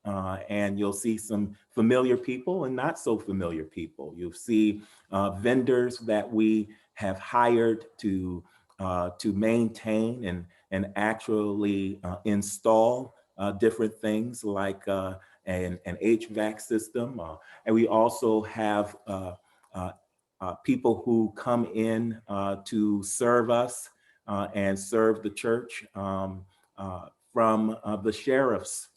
and you'll see some familiar people and not so familiar people. You'll see vendors that we have hired to maintain and actually install different things like an HVAC system. And we also have uh, people who come in to serve us and serve the church from the sheriff's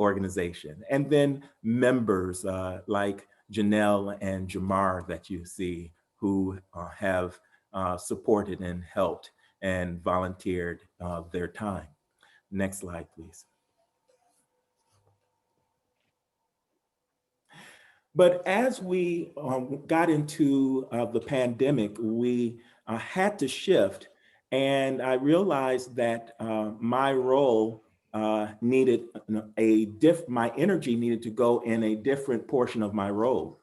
organization. And then members like Janelle and Jamar that you see who have supported and helped and volunteered their time. Next slide, please. But as we got into the pandemic, we had to shift. And I realized that my role needed my energy needed to go in a different portion of my role.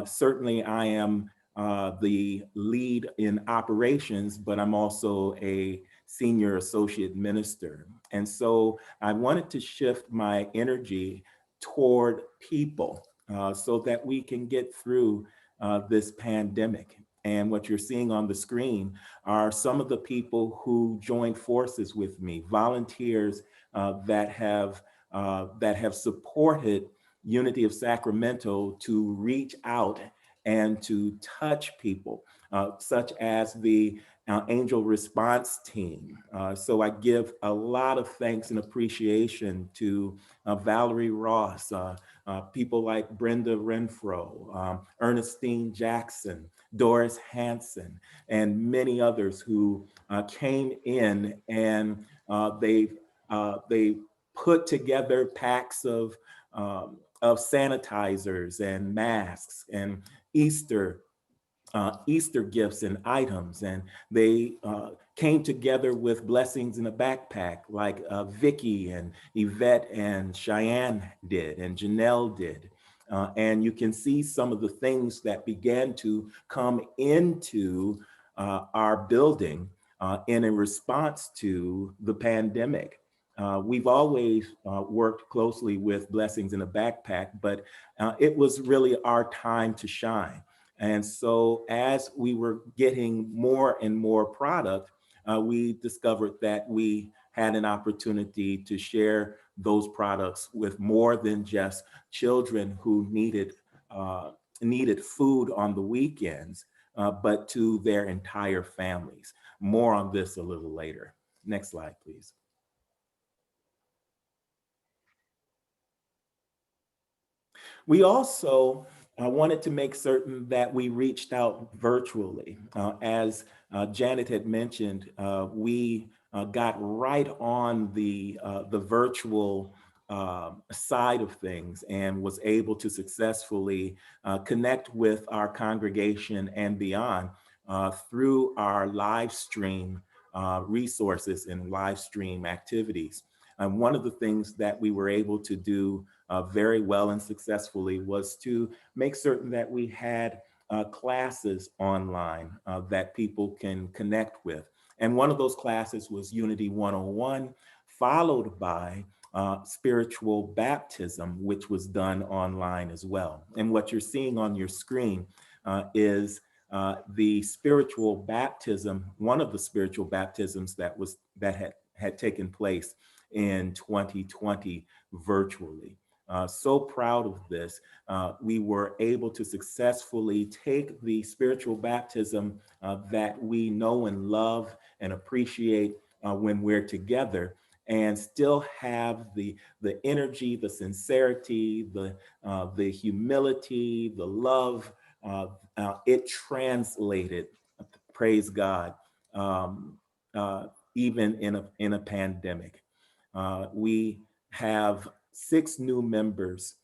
Certainly I am the lead in operations, but I'm also a senior associate minister. And so I wanted to shift my energy toward people so that we can get through this pandemic. And what you're seeing on the screen are some of the people who joined forces with me, volunteers that have supported Unity of Sacramento to reach out and to touch people, such as the Angel Response Team. So I give a lot of thanks and appreciation to Valerie Ross, people like Brenda Renfro, Ernestine Jackson, Doris Hanson, and many others who came in and they put together packs of sanitizers and masks and Easter Easter gifts and items, and they came together with blessings in a backpack, like Vicky and Yvette and Cheyenne did, and Janelle did. And you can see some of the things that began to come into our building in a response to the pandemic. We've always worked closely with Blessings in a Backpack, but it was really our time to shine. And so as we were getting more and more product, we discovered that we had an opportunity to share those products with more than just children who needed food on the weekends, but to their entire families. More on this a little later. Next slide, please. We also wanted to make certain that we reached out virtually. As Janet had mentioned, we got right on the virtual side of things and was able to successfully connect with our congregation and beyond through our live stream resources and live stream activities. And one of the things that we were able to do very well and successfully was to make certain that we had classes online that people can connect with. And one of those classes was Unity 101, followed by spiritual baptism, which was done online as well. And what you're seeing on your screen is the spiritual baptism, one of the spiritual baptisms that had taken place in 2020 virtually. So proud of this. We were able to successfully take the spiritual baptism that we know and love and appreciate when we're together, and still have the energy, the sincerity, the humility, the love. It translated, praise God, even in a pandemic. We have 6 new members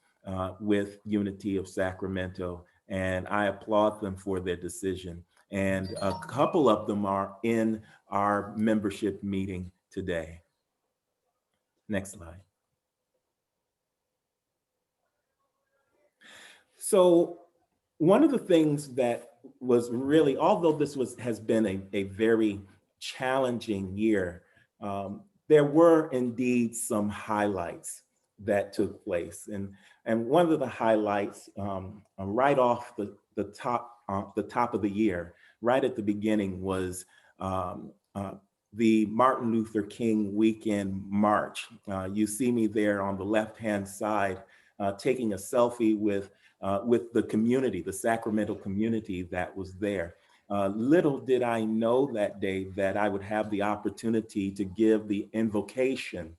with Unity of Sacramento, and I applaud them for their decision. And a couple of them are in our membership meeting today. Next slide. So one of the things that was really, although has been a very challenging year, there were indeed some highlights that took place. And one of the highlights right off the top of the year, right at the beginning, was um, uh, the Martin Luther King weekend march. You see me there on the left-hand side taking a selfie with the community, the Sacramento community that was there. Little did I know that day that I would have the opportunity to give the invocation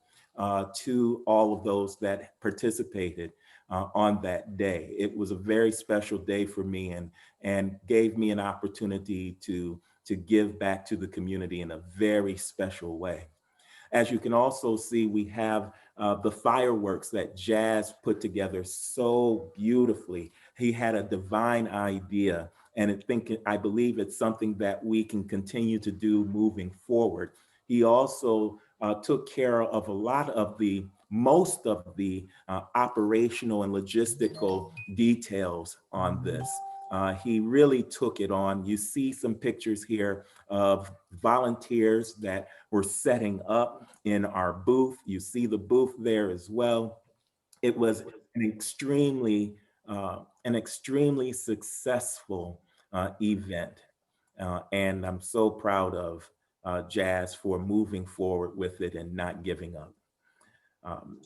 to all of those that participated on that day. It was a very special day for me, and gave me an opportunity to give back to the community in a very special way. As you can also see, we have the fireworks that Jazz put together so beautifully. He had a divine idea, and I believe it's something that we can continue to do moving forward. He also took care of most of the operational and logistical details on this. He really took it on. You see some pictures here of volunteers that were setting up in our booth. You see the booth there as well. It was an extremely successful event, and I'm so proud of Jazz for moving forward with it and not giving up. Um,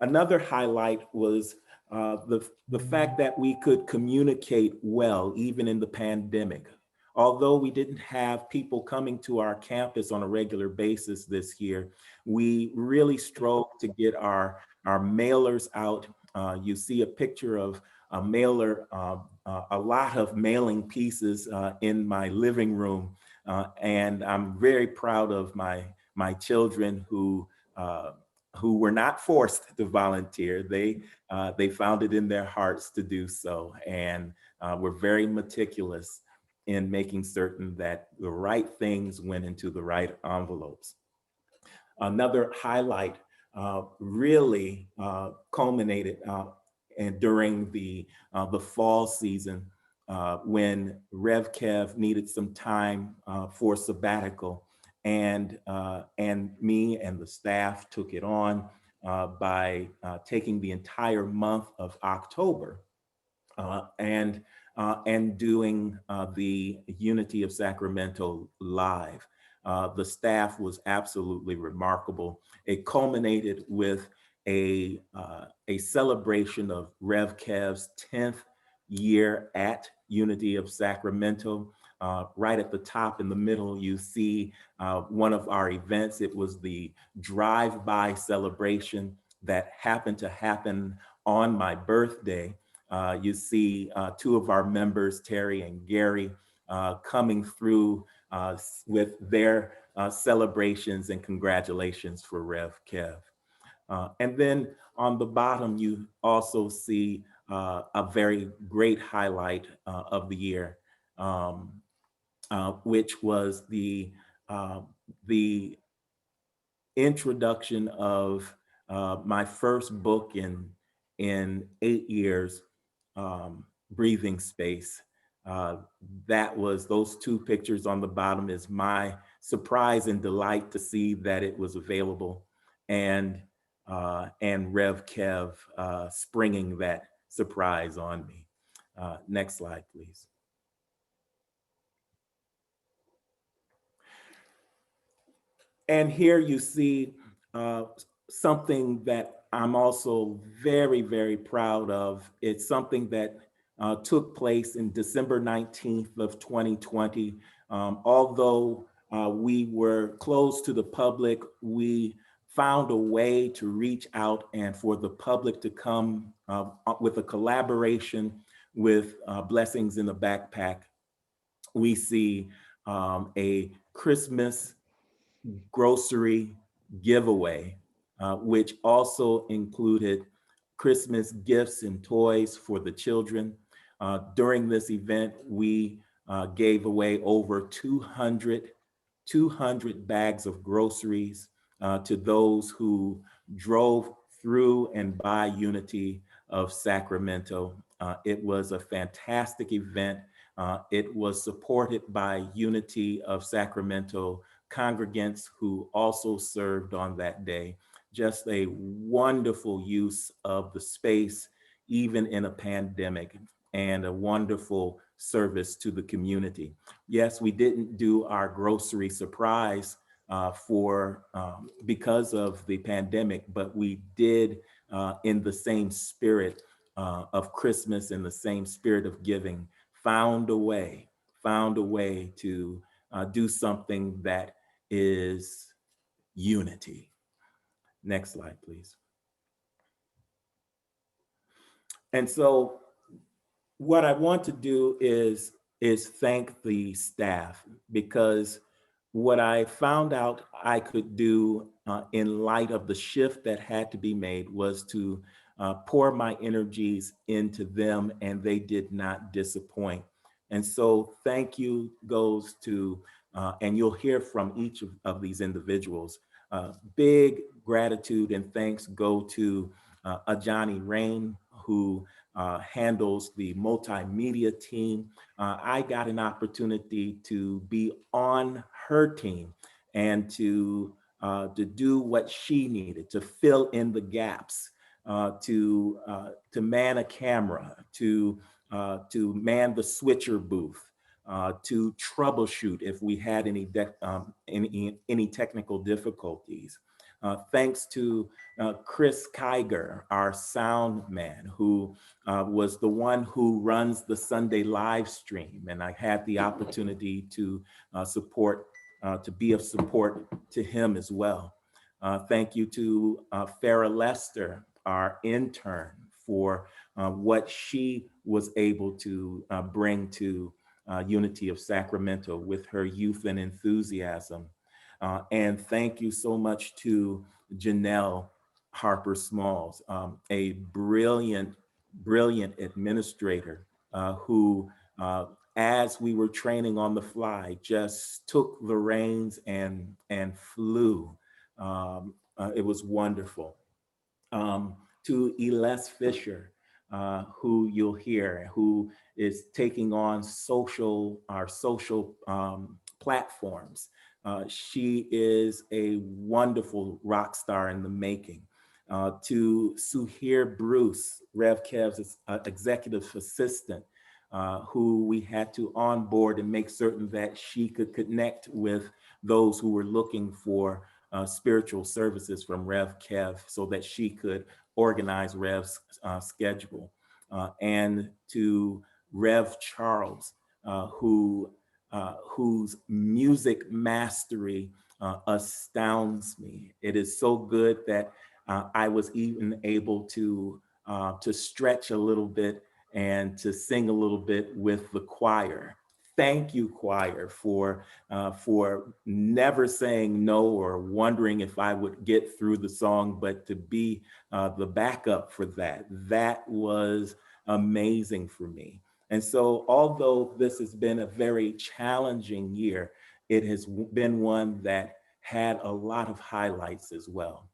Another highlight was the fact that we could communicate well, even in the pandemic. Although we didn't have people coming to our campus on a regular basis this year, we really strove to get our mailers out. You see a picture of a mailer, a lot of mailing pieces in my living room. And I'm very proud of my children uh, who were not forced to volunteer. They found it in their hearts to do so, and were very meticulous in making certain that the right things went into the right envelopes. Another highlight really culminated and during the fall season when Rev Kev needed some time for sabbatical, and me and the staff took it on by taking the entire month of October uh, and and doing the Unity of Sacramento live. The staff was absolutely remarkable. It culminated with a celebration of Rev Kev's 10th year at Unity of Sacramento. Right at the top in the middle, you see one of our events. It was the drive-by celebration that happened to happen on my birthday. You see two of our members, Terry and Gary, coming through with their celebrations and congratulations for Rev Kev. And then on the bottom, you also see a very great highlight of the year, um, which was uh, the introduction of my first book in 8 years, Breathing Space. Uh, that was those two pictures on the bottom is my surprise and delight to see that it was available, and Rev Kev springing that surprise on me. Next slide, please. And here you see uh, something that I'm also very, very proud of. It's something that took place in December 19th of 2020. Although we were closed to the public, we found a way to reach out and for the public to come with a collaboration with Blessings in the Backpack. We see a Christmas grocery giveaway, which also included Christmas gifts and toys for the children. During this event, we gave away over 200 bags of groceries to those who drove through and by Unity of Sacramento. It was a fantastic event. It was supported by Unity of Sacramento congregants who also served on that day. just a wonderful use of the space, even in a pandemic, and a wonderful service to the community. Yes, we didn't do our grocery surprise for because of the pandemic, but we did in the same spirit of Christmas, in the same spirit of giving, found a way, found a way to do something that is unity. Next slide, please. And so what I want to do is thank the staff, because what I found out I could do in light of the shift that had to be made was to pour my energies into them, and they did not disappoint. And so thank you goes to, and you'll hear from each of these individuals. Big gratitude and thanks go to Ajani Rain, who handles the multimedia team. I got an opportunity to be on her team and to do what she needed, to fill in the gaps, to man a camera, to man the switcher booth, to troubleshoot if we had any technical difficulties. Thanks to Chris Kiger, our sound man, who was the one who runs the Sunday live stream. And I had the opportunity to to be of support to him as well. Thank you to Farah Lester, our intern, for what she was able to bring to Unity of Sacramento with her youth and enthusiasm. And thank you so much to Janelle Harper Smalls, a brilliant administrator who, as we were training on the fly, just took the reins and flew. It was wonderful. To Eles Fisher, who you'll hear, who is taking on our social platforms. She is a wonderful rock star in the making. To Suhir Bruce, Rev Kev's executive assistant, who we had to onboard and make certain that she could connect with those who were looking for spiritual services from Rev Kev so that she could organize Rev's schedule. And to Rev Charles, whose music mastery astounds me. It is so good that I was even able to stretch a little bit and to sing a little bit with the choir. Thank you, choir, for never saying no or wondering if I would get through the song, but to be the backup for that. That was amazing for me. And so, although this has been a very challenging year, it has been one that had a lot of highlights as well.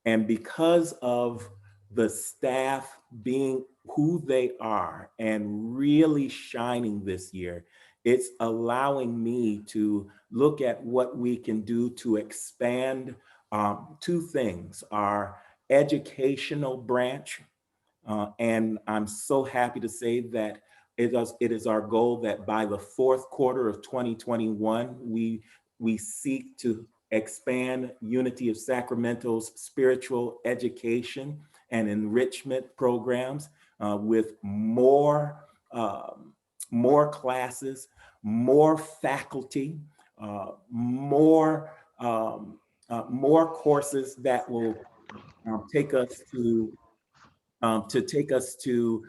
And because of the staff being who they are and really shining this year, it's allowing me to look at what we can do to expand two things: our educational branch, and I'm so happy to say that it is our goal that by the fourth quarter of 2021, we seek to expand Unity of Sacramento's spiritual education and enrichment programs with more classes, more faculty, more more courses that will take us to take us to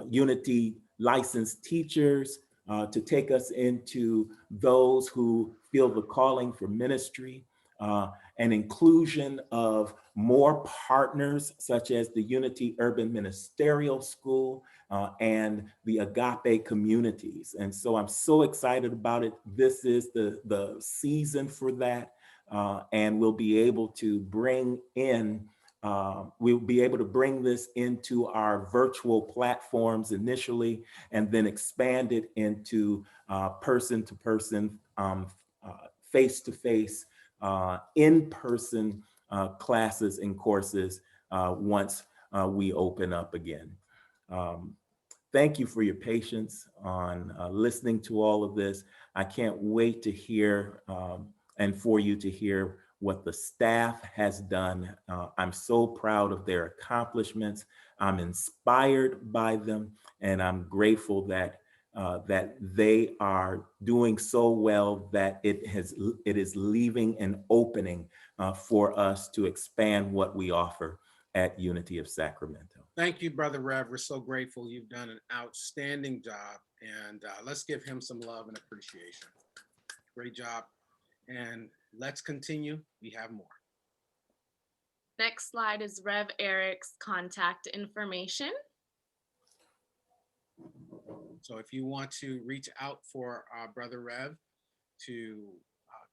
Unity licensed teachers, to take us into those who feel the calling for ministry, an inclusion of more partners such as the Unity Urban Ministerial School and the Agape communities. And so I'm so excited about it. This is the season for that. And we'll be able to bring in we'll be able to bring this into our virtual platforms initially, and then expand it into person to person, face to face, in person classes and courses once we open up again. Thank you for your patience on listening to all of this. I can't wait to hear and for you to hear what the staff has done. I'm so proud of their accomplishments. I'm inspired by them, and I'm grateful that that they are doing so well that it is leaving an opening for us to expand what we offer at Unity of Sacramento. Thank you, Brother Rev. We're so grateful. You've done an outstanding job, and let's give him some love and appreciation. Great job, and let's continue. We have more. Next slide is Rev Eric's contact information. So if you want to reach out for Brother Rev to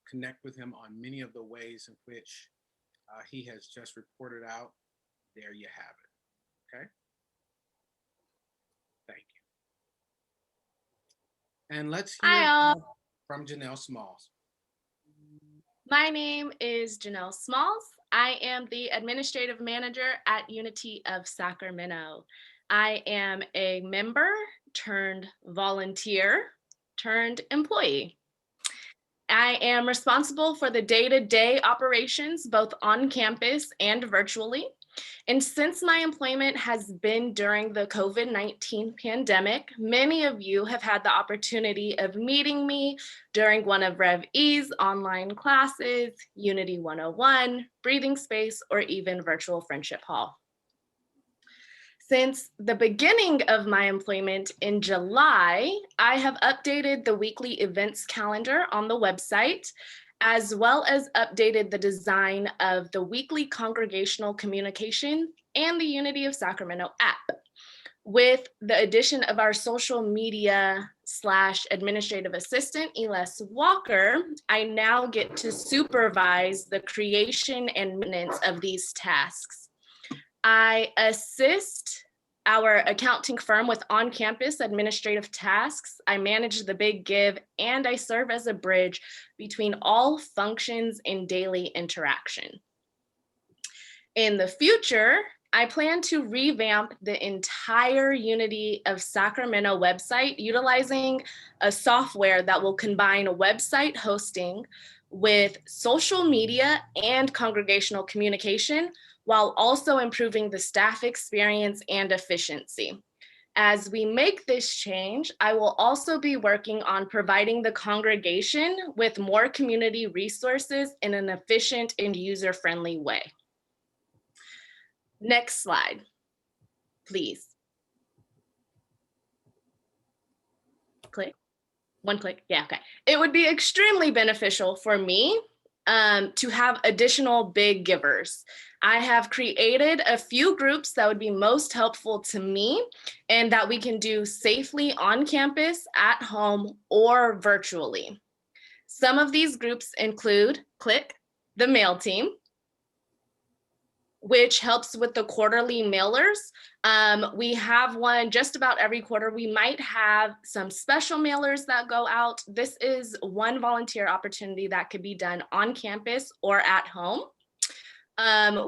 connect with him on many of the ways in which he has just reported out, there you have it. Okay. Thank you. And let's hear Hi all. From Janelle Smalls. My name is Janelle Smalls. I am the administrative manager at Unity of Sacramento. I am a member turned volunteer turned employee. I am responsible for the day-to-day operations, both on campus and virtually. And since my employment has been during the COVID-19 pandemic, many of you have had the opportunity of meeting me during one of Rev E's online classes, Unity 101, Breathing Space, or even Virtual Friendship Hall. Since the beginning of my employment in July, I have updated the weekly events calendar on the website, as well as updated the design of the weekly congregational communication and the Unity of Sacramento app. With the addition of our social media / administrative assistant, Eles Walker, I now get to supervise the creation and maintenance of these tasks. I assist our accounting firm with on-campus administrative tasks. I manage the Big Give, and I serve as a bridge between all functions and daily interaction. In the future, I plan to revamp the entire Unity of Sacramento website utilizing a software that will combine website hosting with social media and congregational communication, while also improving the staff experience and efficiency. As we make this change, I will also be working on providing the congregation with more community resources in an efficient and user-friendly way. Next slide, please. Click. One click, yeah, okay. It would be extremely beneficial for me to have additional big givers. I have created a few groups that would be most helpful to me and that we can do safely on campus, at home, or virtually. Some of these groups include Click, the mail team, which helps with the quarterly mailers. We have one just about every quarter. We might have some special mailers that go out. This is one volunteer opportunity that could be done on campus or at home.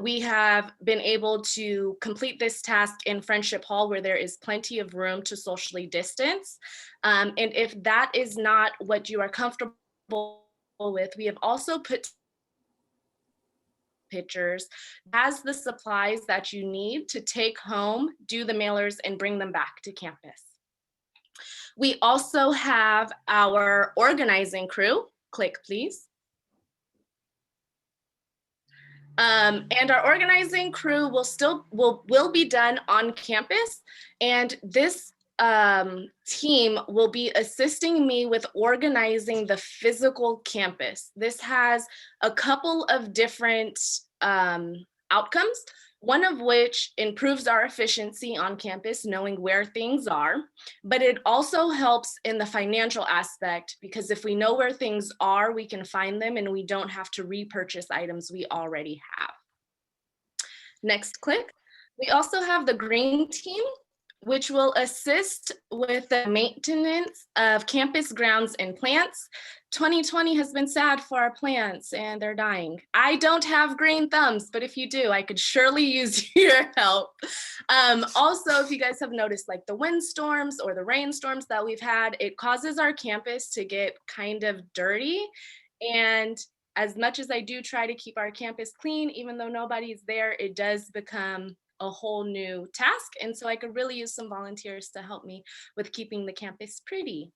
We have been able to complete this task in Friendship Hall where there is plenty of room to socially distance. And if that is not what you are comfortable with, we have also put pictures as the supplies that you need to take home, do the mailers, and bring them back to campus. We also have our organizing crew. Click, please. And our organizing crew will be done on campus, and this team will be assisting me with organizing the physical campus. This has a couple of different outcomes, one of which improves our efficiency on campus, knowing where things are, but it also helps in the financial aspect, because if we know where things are, we can find them and we don't have to repurchase items we already have. Next click. We also have the green team, which will assist with the maintenance of campus grounds and plants. 2020 has been sad for our plants and they're dying. I don't have green thumbs, but if you do, I could surely use your help. Also, if you guys have noticed, like the windstorms or the rainstorms that we've had, it causes our campus to get kind of dirty. And as much as I do try to keep our campus clean, even though nobody's there, it does become a whole new task. And so I could really use some volunteers to help me with keeping the campus pretty.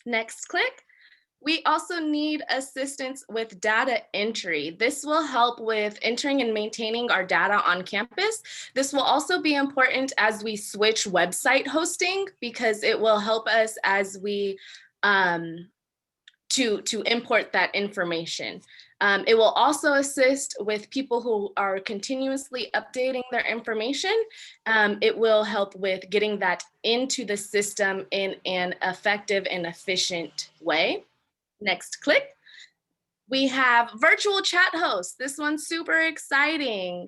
Next click. We also need assistance with data entry. This will help with entering and maintaining our data on campus. This will also be important as we switch website hosting because it will help us as we to import that information. It will also assist with people who are continuously updating their information. It will help with getting that into the system in an effective and efficient way. Next click. We have virtual chat hosts. This one's super exciting.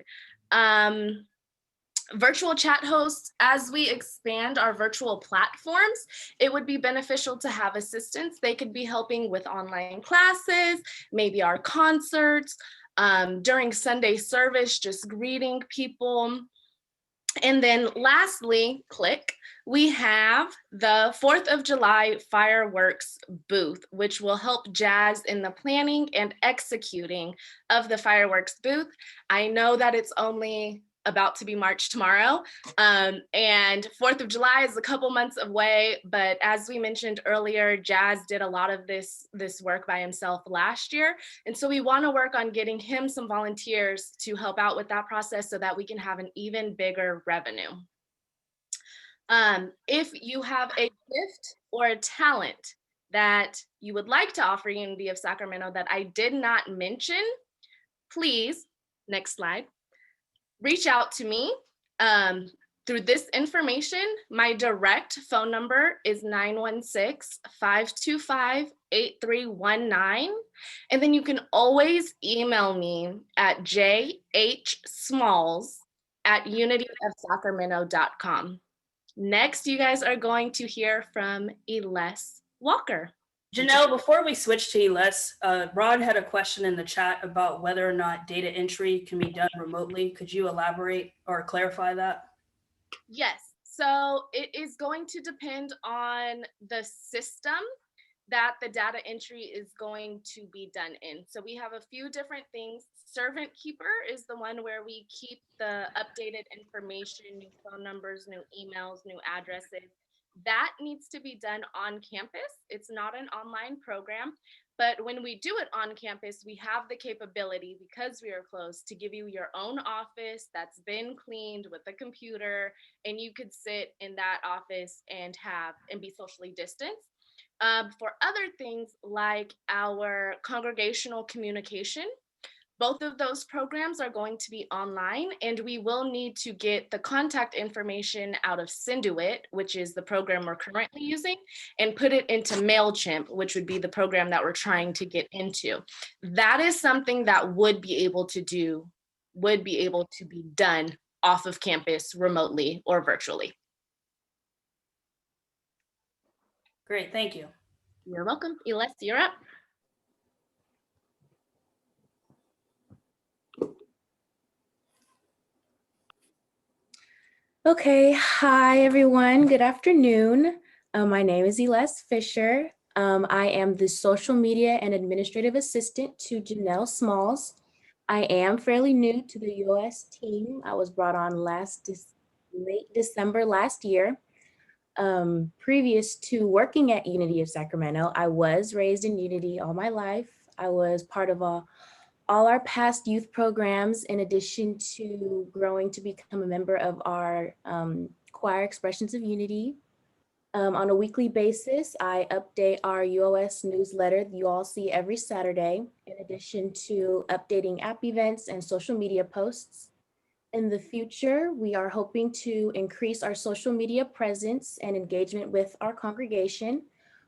Virtual chat hosts, as we expand our virtual platforms, it would be beneficial to have assistants. They could be helping with online classes, maybe our concerts, during Sunday service, just greeting people. And then lastly, click, we have the 4th of July fireworks booth, which will help Jazz in the planning and executing of the fireworks booth. I know that it's only about to be March tomorrow. And 4th of July is a couple months away, but as we mentioned earlier, Jazz did a lot of this work by himself last year. And so we wanna work on getting him some volunteers to help out with that process so that we can have an even bigger revenue. If you have a gift or a talent that you would like to offer Unity of Sacramento that I did not mention, please, next slide, reach out to me through this information. My direct phone number is 916-525-8319. And then you can always email me at jhsmalls@unityofsacramento.com. Next, you guys are going to hear from Eles Walker. Janelle, before we switch to ELS, Rod had a question in the chat about whether or not data entry can be done remotely. Could you elaborate or clarify that? Yes, so it is going to depend on the system that the data entry is going to be done in. So we have a few different things. Servant Keeper is the one where we keep the updated information, new phone numbers, new emails, new addresses. That needs to be done on campus. It's not an online program, but when we do it on campus, we have the capability, because we are close, to give you your own office that's been cleaned with a computer, and you could sit in that office and be socially distanced. For other things like our congregational communication, both of those programs are going to be online, and we will need to get the contact information out of Cinduit, which is the program we're currently using, and put it into MailChimp, which would be the program that we're trying to get into. That is something that would be able to be done off of campus remotely or virtually. Great, thank you. You're welcome. Eles, you're up. Okay, hi everyone, good afternoon. My name is Eles Fisher. I am the social media and administrative assistant to Janelle Smalls. I am fairly new to the UOS team. I was brought on late December last year. Previous to working at Unity of Sacramento, I was raised in Unity all my life. I was part of all our past youth programs, in addition to growing to become a member of our choir Expressions of Unity. On a weekly basis, I update our UOS newsletter that you all see every Saturday, in addition to updating app events and social media posts. In the future, we are hoping to increase our social media presence and engagement with our congregation.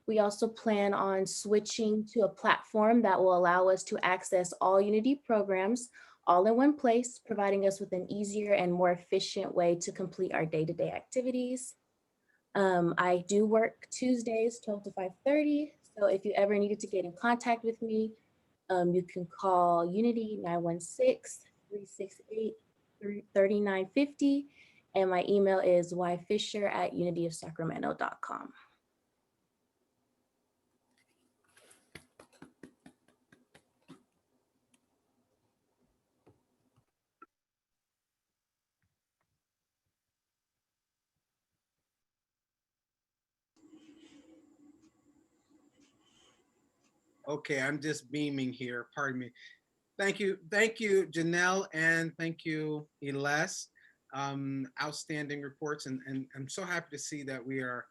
We also plan on switching to a platform that will allow us to access all Unity programs all in one place, providing us with an easier and more efficient way to complete our day-to-day activities. I do work Tuesdays, 12 to 5:30. So if you ever needed to get in contact with me, you can call Unity 916-368-3950. And my email is yfisher@unityofsacramento.com. Okay, I'm just beaming here. Pardon me. Thank you, Janelle, and thank you, Eles. Outstanding reports, and I'm so happy to see that we are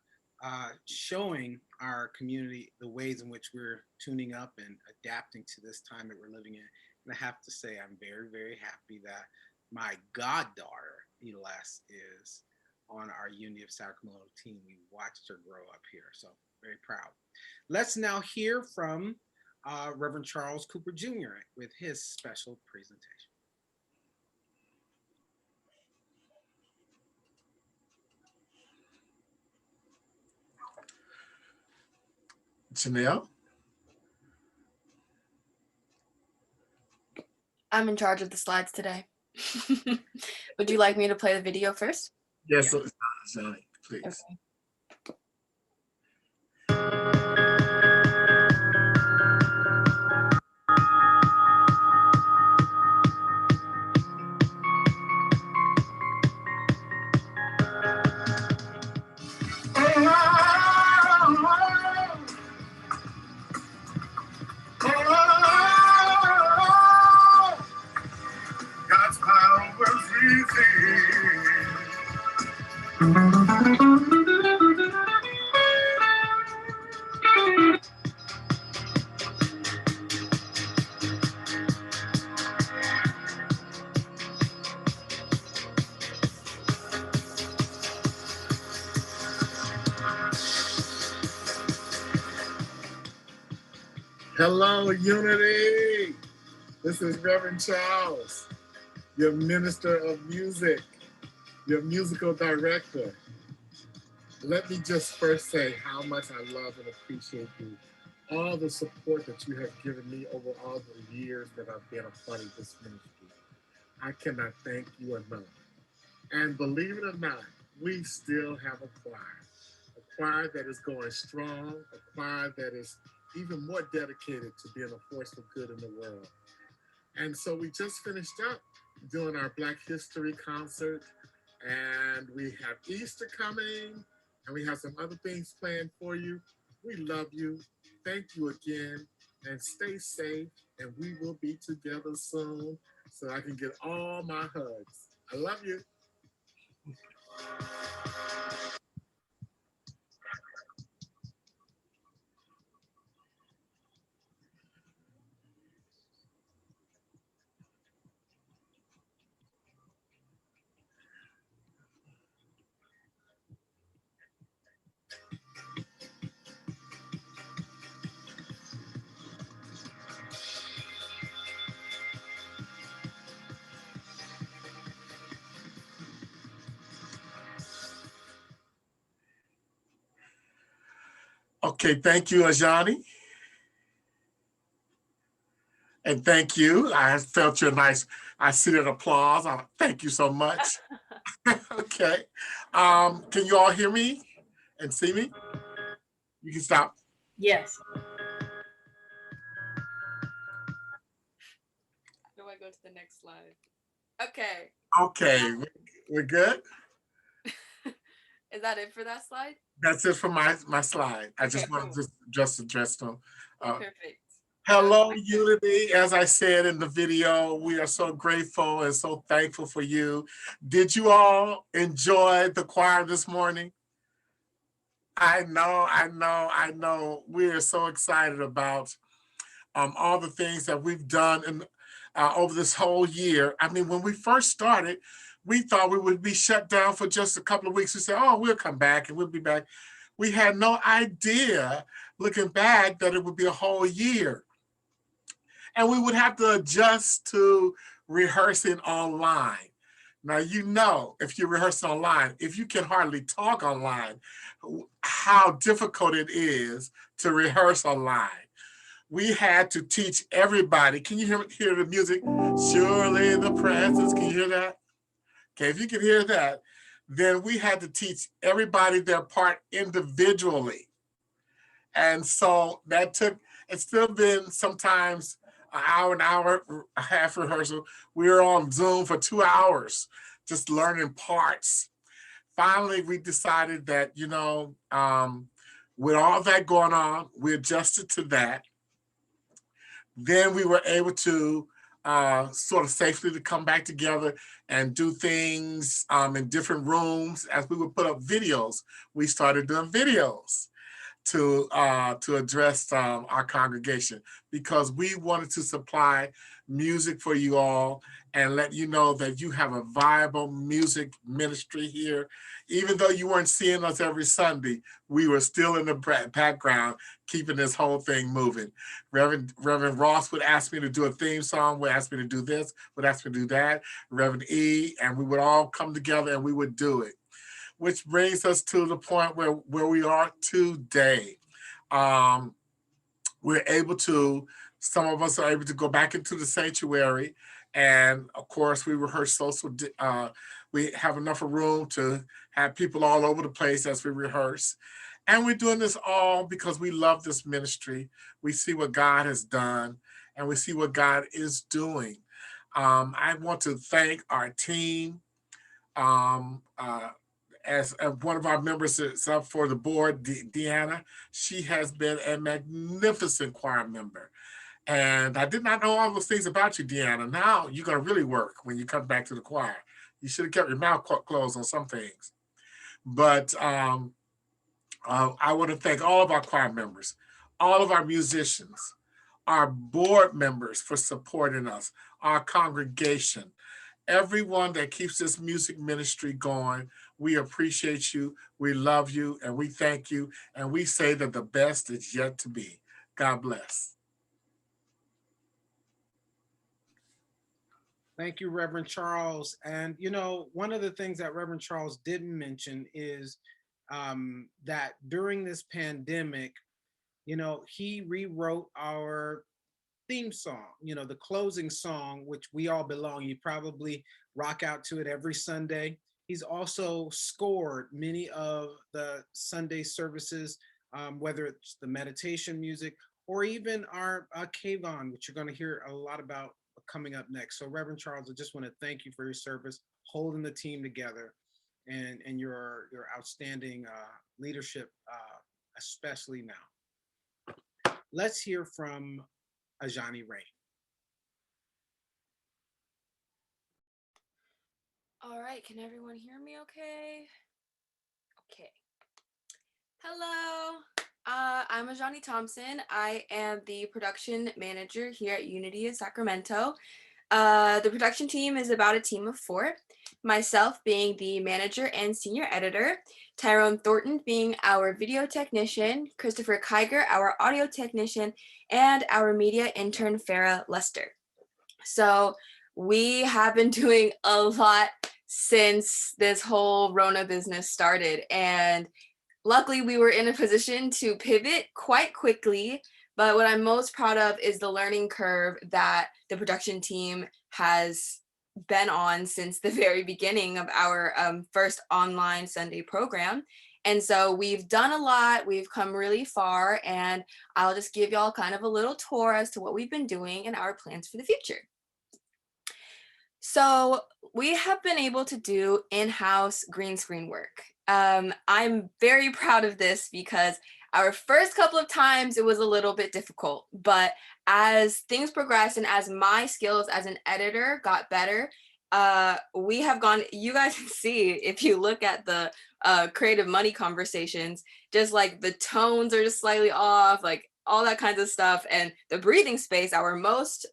showing our community the ways in which we're tuning up and adapting to this time that we're living in. And I have to say, I'm very, very happy that my goddaughter, Eles, is on our Unity of Sacramento team. We watched her grow up here, so very proud. Let's now hear from Reverend Charles Cooper Jr. with his special presentation. Janelle? I'm in charge of the slides today. Would you like me to play the video first? Yes, Johnny, please. Okay. God's power was revealed. Hello, Unity. This is Reverend Charles, your minister of music, your musical director. Let me just first say how much I love and appreciate you. All the support that you have given me over all the years that I've been a part of this ministry. I cannot thank you enough. And believe it or not, we still have a choir that is going strong, a choir that is even more dedicated to being a force for good in the world. And so we just finished up doing our Black History concert, and we have Easter coming, and we have some other things planned for you. We love you. Thank you again, and stay safe, and we will be together soon so I can get all my hugs. I love you. Okay, thank you, Ajani. And thank you. I felt your nice, I see that applause. Thank you so much. Okay. Can you all hear me and see me? You can stop. Yes. Do I go to the next slide? Okay. Okay, we're good? Is that it for that slide? That's it for my slide. I just Okay, wanted cool. to just address them. Perfect. Hello, Unity. As I said in the video, we are so grateful and so thankful for you. Did you all enjoy the choir this morning? I know. We are so excited about all the things that we've done over this whole year. I mean, when we first started, we thought we would be shut down for just a couple of weeks. We said, oh, we'll come back and we'll be back. We had no idea, looking back, that it would be a whole year. And we would have to adjust to rehearsing online. Now, you know, if you're rehearsing online, if you can hardly talk online, how difficult it is to rehearse online. We had to teach everybody. Can you hear the music? Surely the presence, can you hear that? Okay, if you can hear that, then we had to teach everybody their part individually. And so that took, it's still been sometimes an hour, a half rehearsal. We were on Zoom for 2 hours, just learning parts. Finally, we decided that, you know, with all that going on, we adjusted to that. Then we were able to sort of safely to come back together and do things in different rooms. As we would put up videos, we started doing videos to address our congregation, because we wanted to supply music for you all and let you know that you have a viable music ministry here. Even though you weren't seeing us every Sunday, we were still in the background, keeping this whole thing moving. Reverend Ross would ask me to do a theme song, would ask me to do this, would ask me to do that. Reverend E, and we would all come together and we would do it. Which brings us to the point where we are today. We're able to, some of us are able to go back into the sanctuary. And of course, we rehearse social, we have enough room to have people all over the place as we rehearse. And we're doing this all because we love this ministry. We see what God has done and we see what God is doing. I want to thank our team. As one of our members is up for the board, Deanna, she has been a magnificent choir member. And I did not know all those things about you, Deanna. Now you're going to really work when you come back to the choir. You should have kept your mouth closed on some things. But I want to thank all of our choir members, all of our musicians, our board members for supporting us, our congregation, everyone that keeps this music ministry going. We appreciate you, we love you, and we thank you. And we say that the best is yet to be. God bless. Thank you, Reverend Charles. And, you know, one of the things that Reverend Charles didn't mention is that during this pandemic, you know, he rewrote our theme song, you know, the closing song, which We All Belong. You probably rock out to it every Sunday. He's also scored many of the Sunday services, whether it's the meditation music or even our Kavon, which you're going to hear a lot about coming up next. So Reverend Charles, I just want to thank you for your service, holding the team together, and your outstanding leadership, especially now. Let's hear from Ajani Rain. All right, can everyone hear me okay? Okay. Hello, I'm Ajani Thompson. I am the production manager here at Unity in Sacramento. The production team is about a team of 4, myself being the manager and senior editor, Tyrone Thornton being our video technician, Christopher Kiger, our audio technician, and our media intern, Farah Lester. So we have been doing a lot since this whole Rona business started. And luckily we were in a position to pivot quite quickly. But what I'm most proud of is the learning curve that the production team has been on since the very beginning of our first online Sunday program. And so we've done a lot, we've come really far, and I'll just give y'all kind of a little tour as to what we've been doing and our plans for the future. So we have been able to do in-house green screen work. I'm very proud of this because our first couple of times it was a little bit difficult, but as things progressed and as my skills as an editor got better, we have gone, you guys can see if you look at the creative money conversations, just like the tones are just slightly off, like all that kinds of stuff. And the breathing space, our most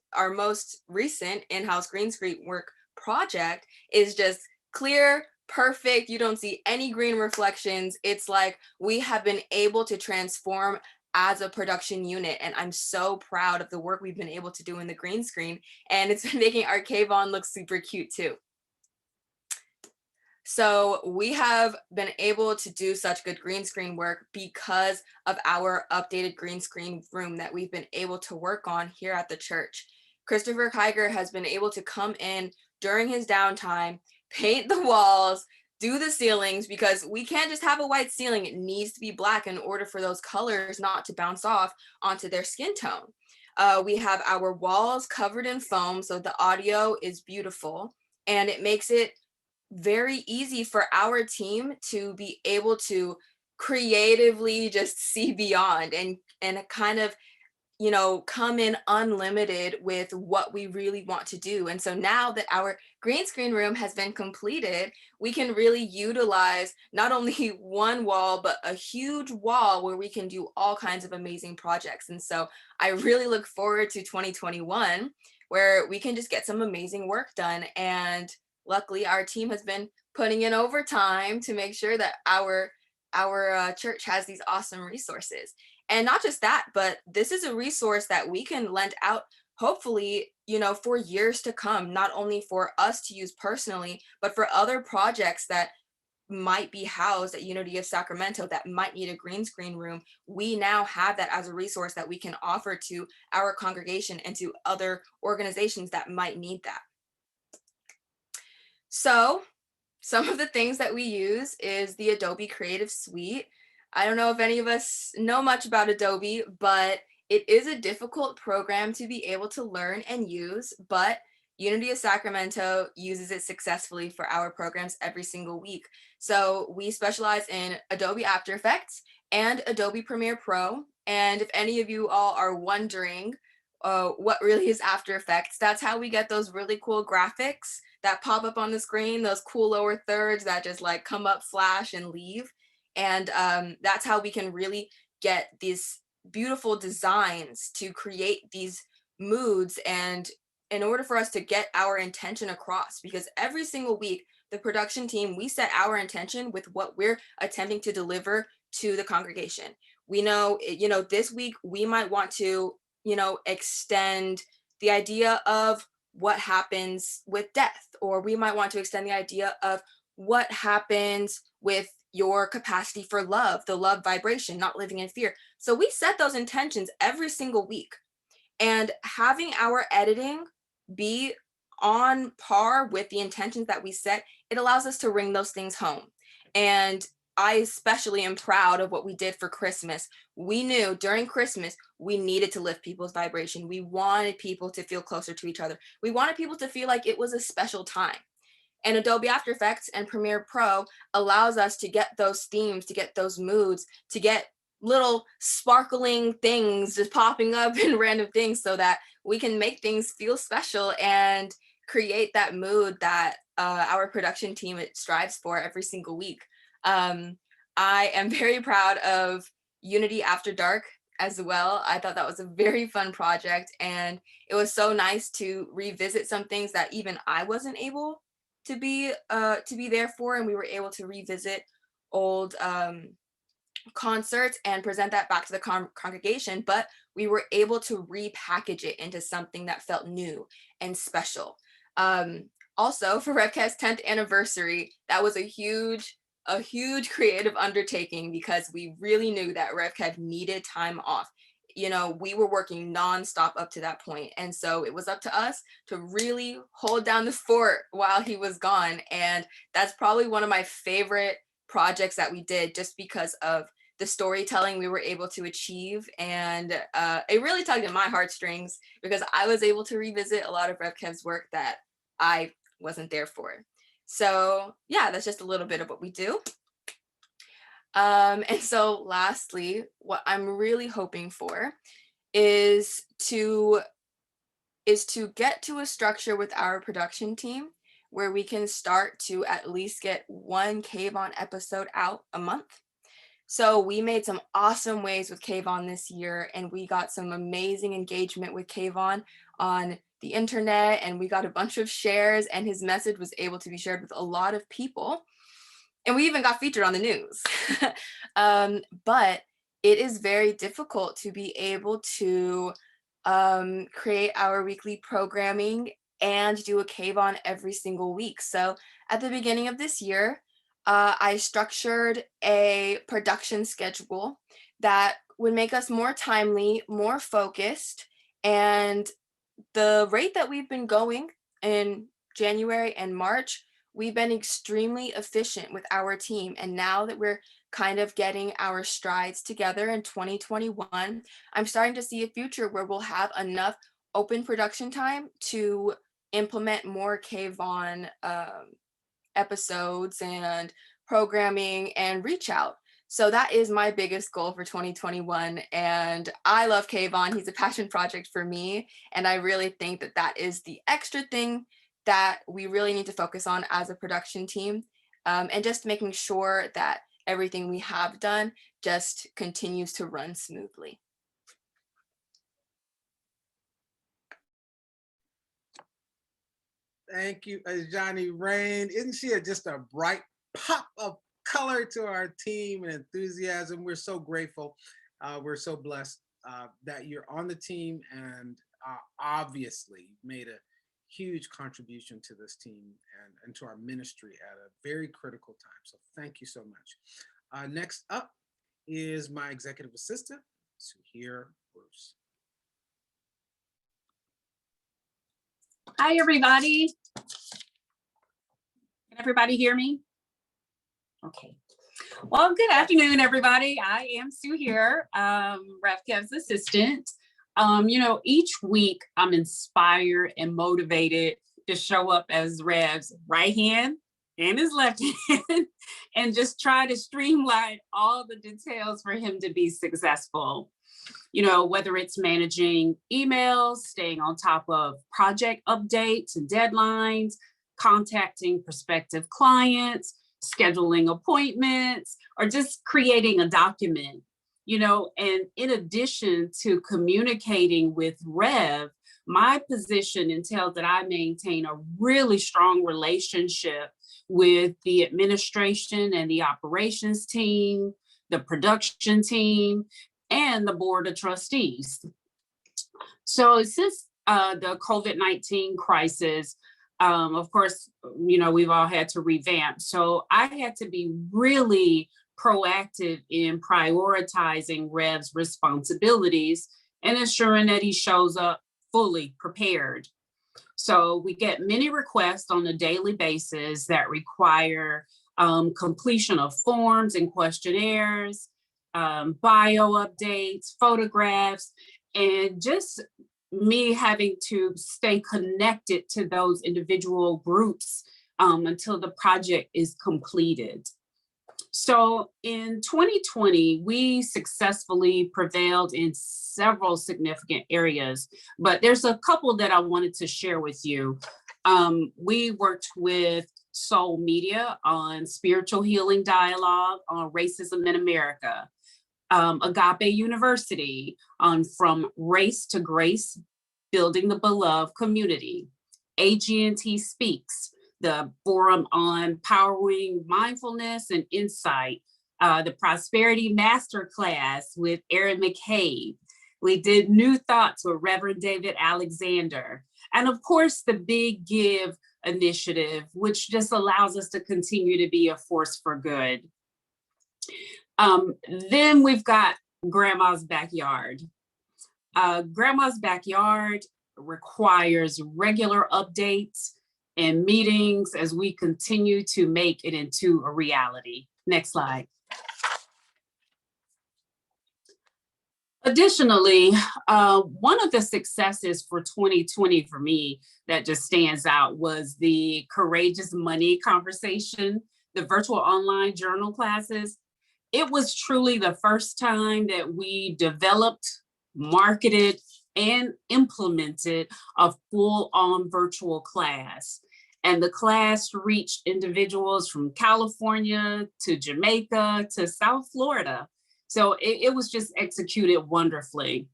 recent in-house green screen work project, is just clear, perfect. You don't see any green reflections. It's like we have been able to transform as a production unit. And I'm so proud of the work we've been able to do in the green screen. And it's been making our Kayvon look super cute too. So we have been able to do such good green screen work because of our updated green screen room that we've been able to work on here at the church. Christopher Kiger has been able to come in during his downtime, paint the walls, do the ceilings, because we can't just have a white ceiling. It needs to be black in order for those colors not to bounce off onto their skin tone. We have our walls covered in foam, so the audio is beautiful, and it makes it very easy for our team to be able to creatively just see beyond and kind of, you know, come in unlimited with what we really want to do. And so now that our green screen room has been completed, we can really utilize not only one wall, but a huge wall where we can do all kinds of amazing projects. And so I really look forward to 2021, where we can just get some amazing work done. And luckily, our team has been putting in overtime to make sure that our church has these awesome resources. And not just that, but this is a resource that we can lend out, hopefully, you know, for years to come, not only for us to use personally, but for other projects that might be housed at Unity of Sacramento that might need a green screen room. We now have that as a resource that we can offer to our congregation and to other organizations that might need that. So some of the things that we use is the Adobe Creative Suite. I don't know if any of us know much about Adobe, but it is a difficult program to be able to learn and use, but Unity of Sacramento uses it successfully for our programs every single week. So we specialize in Adobe After Effects and Adobe Premiere Pro. And if any of you all are wondering what really is After Effects, that's how we get those really cool graphics that pop up on the screen, those cool lower thirds that just like come up, flash, and leave. And that's how we can really get these beautiful designs to create these moods, and in order for us to get our intention across, because every single week, the production team, we set our intention with what we're attempting to deliver to the congregation. We know, you know, this week we might want to, you know, extend the idea of what happens with death, or we might want to extend the idea of what happens with your capacity for love, the love vibration, not living in fear. So we set those intentions every single week, and having our editing be on par with the intentions that we set, it allows us to bring those things home. And I especially am proud of what we did for Christmas. We knew during Christmas, we needed to lift people's vibration. We wanted people to feel closer to each other. We wanted people to feel like it was a special time. And Adobe After Effects and Premiere Pro allows us to get those themes, to get those moods, to get little sparkling things just popping up in random things, so that we can make things feel special and create that mood that our production team strives for every single week. I am very proud of Unity After Dark as well. I thought that was a very fun project, and it was so nice to revisit some things that even I wasn't able to be there for, and we were able to revisit old concerts and present that back to the congregation, but we were able to repackage it into something that felt new and special. Also, for RevCav's 10th anniversary, that was a huge creative undertaking, because we really knew that RevCav needed time off. You know, we were working nonstop up to that point. And so it was up to us to really hold down the fort while he was gone. And that's probably one of my favorite projects that we did, just because of the storytelling we were able to achieve. And it really tugged at my heartstrings, because I was able to revisit a lot of RevCav's work that I wasn't there for. So yeah, that's just a little bit of what we do. And so lastly, what I'm really hoping for is to get to a structure with our production team where we can start to at least get one Kayvon episode out a month. So we made some awesome waves with Kayvon this year, and we got some amazing engagement with Kayvon on the internet, and we got a bunch of shares, and his message was able to be shared with a lot of people. And we even got featured on the news. But it is very difficult to be able to create our weekly programming and do a Kavon every single week. So at the beginning of this year, I structured a production schedule that would make us more timely, more focused, and the rate that we've been going in January and March, we've been extremely efficient with our team. And now that we're kind of getting our strides together in 2021, I'm starting to see a future where we'll have enough open production time to implement more Kavon episodes and programming and reach out. So that is my biggest goal for 2021. And I love Kavon. He's a passion project for me. And I really think that that is the extra thing that we really need to focus on as a production team. And just making sure that everything we have done just continues to run smoothly. Thank you, Johnny Rain. Isn't she just a bright pop of color to our team and enthusiasm? We're so grateful. We're so blessed that you're on the team, and obviously made a huge contribution to this team and to our ministry at a very critical time. So thank you so much. Next up is my executive assistant, Suhir Bruce. Hi, everybody. Can everybody hear me? Okay. Well, good afternoon, everybody. I am Sue here, Rev Kev's assistant. Each week I'm inspired and motivated to show up as Rev's right hand and his left hand and just try to streamline all the details for him to be successful. Whether it's managing emails, staying on top of project updates and deadlines, contacting prospective clients, scheduling appointments, or just creating a document, and in addition to communicating with Rev, my position entails that I maintain a really strong relationship with the administration and the operations team, the production team, and the board of trustees. So since the COVID-19 crisis, of course, we've all had to revamp. So I had to be really proactive in prioritizing Rev's responsibilities and ensuring that he shows up fully prepared. So we get many requests on a daily basis that require completion of forms and questionnaires, bio updates, photographs, and just me having to stay connected to those individual groups until the project is completed. So in 2020, we successfully prevailed in several significant areas, but there's a couple that I wanted to share with you. We worked with Soul Media on spiritual healing dialogue on racism in America. Agape University on From Race to Grace, Building the Beloved Community. AG&T Speaks, the forum on powering mindfulness and insight. The Prosperity Masterclass with Aaron McCabe. We did New Thoughts with Reverend David Alexander. And of course, the Big Give initiative, which just allows us to continue to be a force for good. Then we've got Grandma's Backyard. Grandma's Backyard requires regular updates and meetings as we continue to make it into a reality. Next slide. Additionally, one of the successes for 2020 for me that just stands out was the Courageous Money conversation, the virtual online journal classes. It was truly the first time that we developed, marketed, and implemented a full-on virtual class. And the class reached individuals from California to Jamaica to South Florida. So it was just executed wonderfully.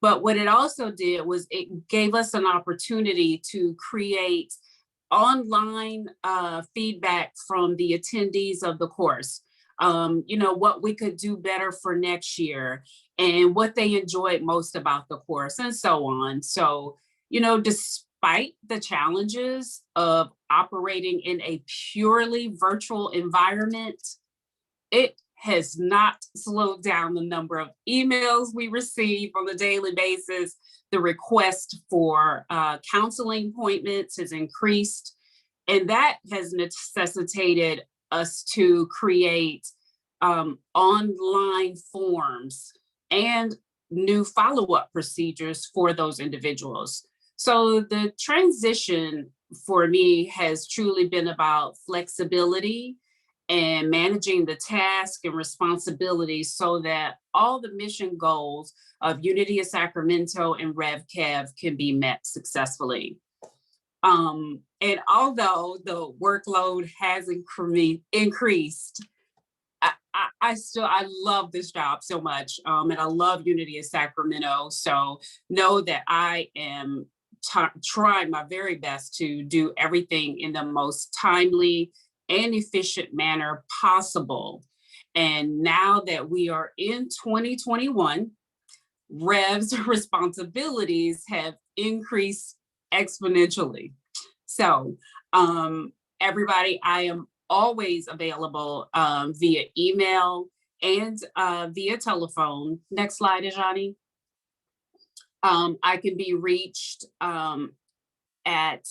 But what it also did was it gave us an opportunity to create online feedback from the attendees of the course. what we could do better for next year and what they enjoyed most about the course and so on. So, despite the challenges of operating in a purely virtual environment, it has not slowed down the number of emails we receive on a daily basis. The request for counseling appointments has increased, and that has necessitated us to create online forms and new follow-up procedures for those individuals. So the transition for me has truly been about flexibility and managing the task and responsibilities so that all the mission goals of Unity of Sacramento and RevCev can be met successfully. And although the workload has increased, I love this job so much, and I love Unity of Sacramento. So know that I am trying my very best to do everything in the most timely and efficient manner possible. And now that we are in 2021, Rev's responsibilities have increased exponentially. So everybody, I am always available via email and via telephone. Next slide, Ajani. I can be reached at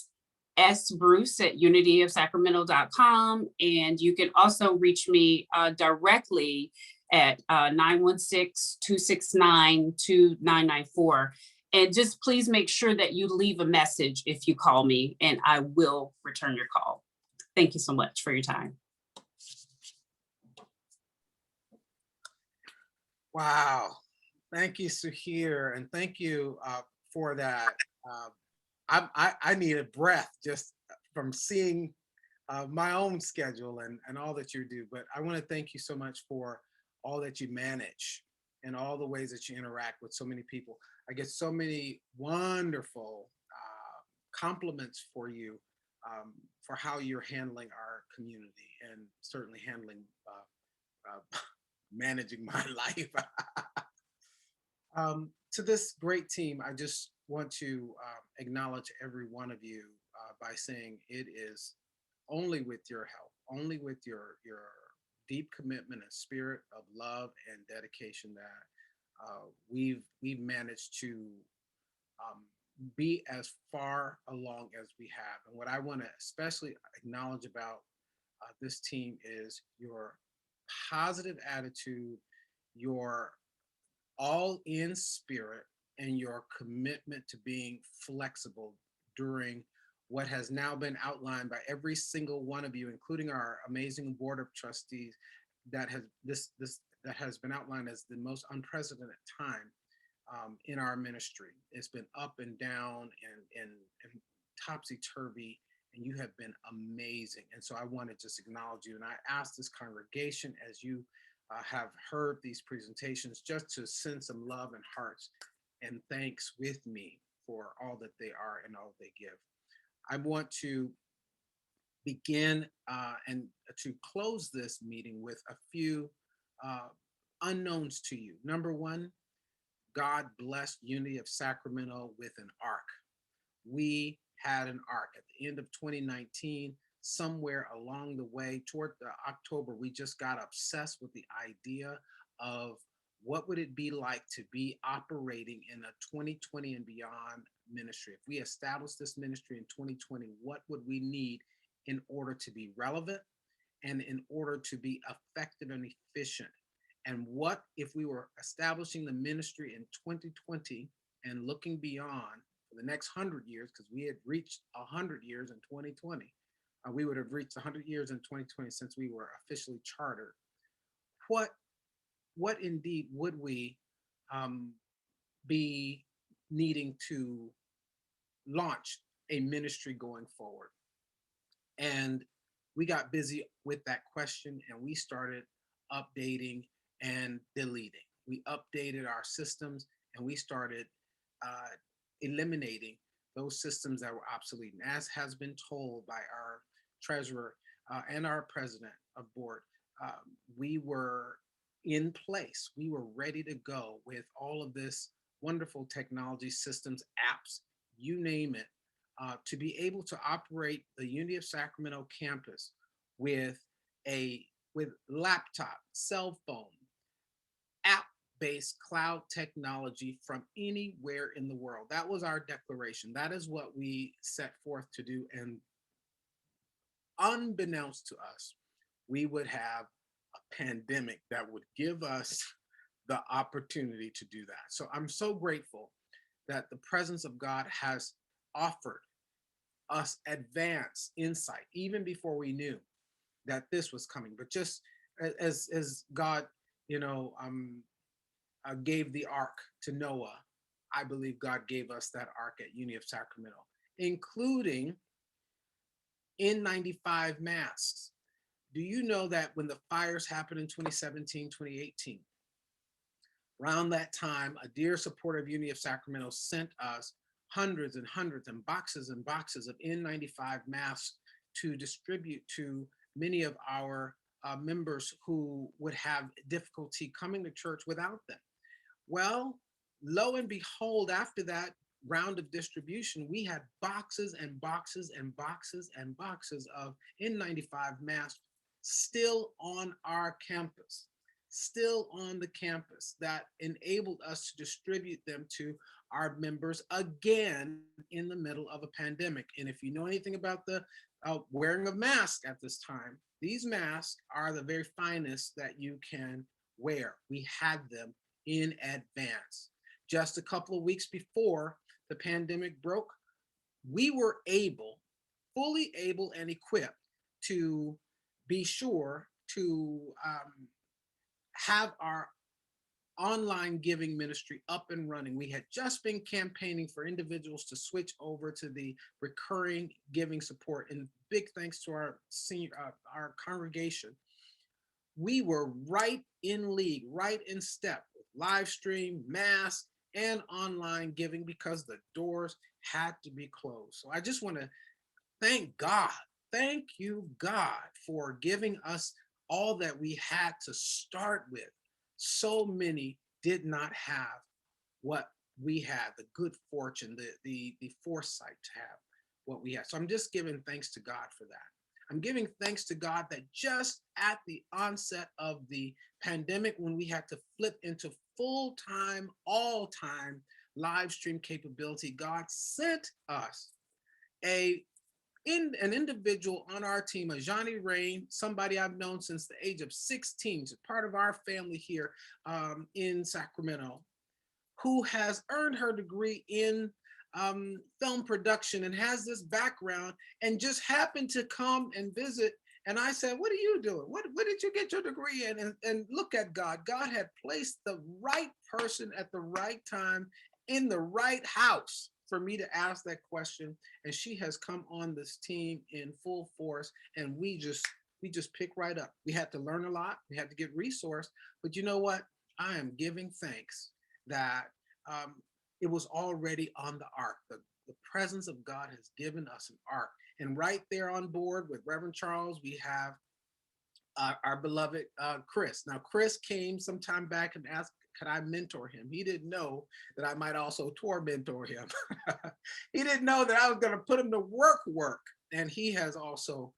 sbruce@unityofsacramento.com, and you can also reach me directly at 916-269-2994. And just please make sure that you leave a message if you call me, and I will return your call. Thank you so much for your time. Wow. Thank you, Suhir, and thank you for that. I need a breath just from seeing my own schedule and all that you do. But I want to thank you so much for all that you manage and all the ways that you interact with so many people. I get so many wonderful compliments for you for how you're handling our community and certainly handling managing my life. To this great team, I just want to acknowledge every one of you by saying it is only with your help, only with your deep commitment and spirit of love and dedication that we've managed to be as far along as we have. And what I want to especially acknowledge about this team is your positive attitude, your all-in spirit, and your commitment to being flexible during what has now been outlined by every single one of you, including our amazing board of trustees, that has been outlined as the most unprecedented time in our ministry. It's been up and down and topsy-turvy, and you have been amazing. And so I want to just acknowledge you. And I ask this congregation, as you have heard these presentations, just to send some love and hearts and thanks with me for all that they are and all they give. I want to begin and to close this meeting with a few unknowns to you. Number one, God blessed Unity of Sacramento with an ark. We had an ark at the end of 2019. Somewhere along the way toward October, we just got obsessed with the idea of what would it be like to be operating in a 2020 and beyond ministry. If we established this ministry in 2020, what would we need in order to be relevant and in order to be effective and efficient? And what if we were establishing the ministry in 2020 and looking beyond for the next 100 years, because we had reached 100 years in 2020. We would have reached 100 years in 2020 since we were officially chartered. What indeed would we be needing to launch a ministry going forward? And we got busy with that question, and we started updating and deleting. We updated our systems, and we started eliminating those systems that were obsolete. And as has been told by our treasurer and our president of board, we were in place. We were ready to go with all of this wonderful technology systems, apps, you name it, to be able to operate the Unity of Sacramento campus with with laptop, cell phone, app-based cloud technology from anywhere in the world. That was our declaration. That is what we set forth to do. And unbeknownst to us, we would have a pandemic that would give us the opportunity to do that. So I'm so grateful that the presence of God has offered us advanced insight even before we knew that this was coming. But just as God, gave the ark to Noah, I believe God gave us that ark at Unity of Sacramento, including N95 masks. Do you know that when the fires happened in 2017, 2018, around that time, a dear supporter of Unity of Sacramento sent us hundreds and hundreds and boxes of N95 masks to distribute to many of our members who would have difficulty coming to church without them. Well, lo and behold, after that round of distribution, we had boxes and boxes and boxes and boxes of N95 masks still on our campus, still on the campus, that enabled us to distribute them to our members again in the middle of a pandemic. And if you know anything about the wearing of masks at this time, these masks are the very finest that you can wear. We had them in advance. Just a couple of weeks before the pandemic broke, we were fully able and equipped to be sure to have our online giving ministry up and running. We had just been campaigning for individuals to switch over to the recurring giving support, and big thanks to our our congregation. We were right in league, right in step with live stream, mass, and online giving because the doors had to be closed. So I just want to thank God. Thank you, God, for giving us all that we had to start with. So many did not have what we had, the good fortune, the foresight to have what we had. So I'm just giving thanks to God for that. I'm giving thanks to God that just at the onset of the pandemic, when we had to flip into full-time, all-time live stream capability, God sent us an individual on our team, a Johnny Rain, somebody I've known since the age of 16, part of our family here in Sacramento, who has earned her degree in film production and has this background, and just happened to come and visit. And I said, what are you doing? What did you get your degree in? And look at God. God had placed the right person at the right time in the right house for me to ask that question. And she has come on this team in full force, and we just pick right up. We had to learn a lot. We had to get resourced. But you know what? I am giving thanks that it was already on the ark. The presence of God has given us an ark. And right there on board with Reverend Charles, we have our beloved Chris. Now, Chris came some time back and asked, could I mentor him? He didn't know that I might also mentor him. He didn't know that I was going to put him to work. And he has also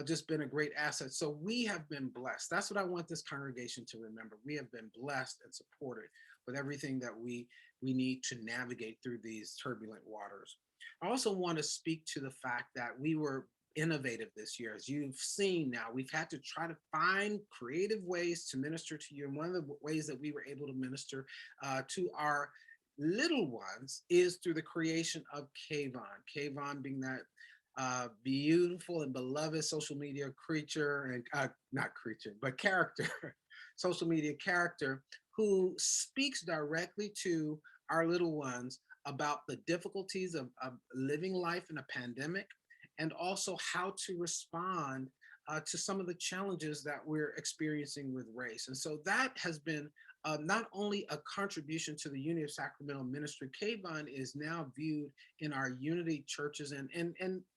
just been a great asset. So we have been blessed. That's what I want this congregation to remember. We have been blessed and supported with everything that we need to navigate through these turbulent waters. I also want to speak to the fact that we were innovative this year. As you've seen now, we've had to try to find creative ways to minister to you. And one of the ways that we were able to minister to our little ones is through the creation of Kayvon. Kayvon being that beautiful and beloved social media creature, and not creature, but character, social media character, who speaks directly to our little ones about the difficulties of living life in a pandemic, and also how to respond to some of the challenges that we're experiencing with race. And so that has been not only a contribution to the Unity of Sacramento ministry. Kayvon is now viewed in our Unity churches and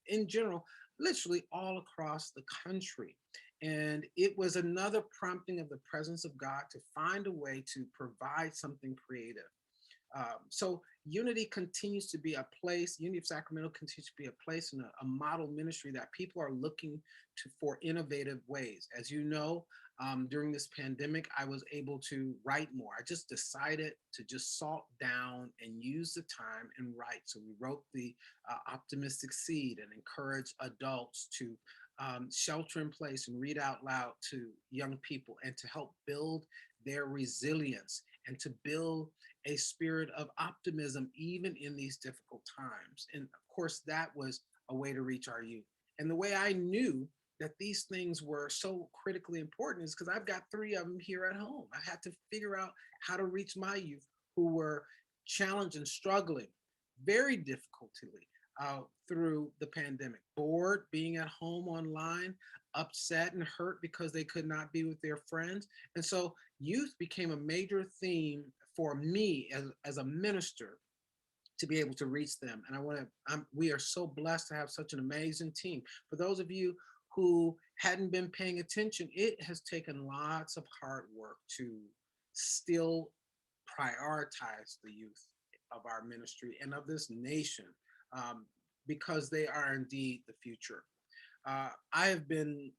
in general, literally all across the country. And it was another prompting of the presence of God to find a way to provide something creative. So Unity continues to be a place, Unity of Sacramento continues to be a place and a model ministry that people are looking to for innovative ways. As you know, during this pandemic, I was able to write more. I just decided to just salt down and use the time and write. So we wrote the Optimistic Seed and encourage adults to shelter in place and read out loud to young people and to help build their resilience and to build a spirit of optimism even in these difficult times. And of course, that was a way to reach our youth. And the way I knew that these things were so critically important is because I've got 3 of them here at home. I had to figure out how to reach my youth who were challenged and struggling very difficultly through the pandemic, bored, being at home online, upset and hurt because they could not be with their friends. And so youth became a major theme for me as a minister to be able to reach them. And we are so blessed to have such an amazing team. For those of you who hadn't been paying attention, it has taken lots of hard work to still prioritize the youth of our ministry and of this nation, because they are indeed the future. I have been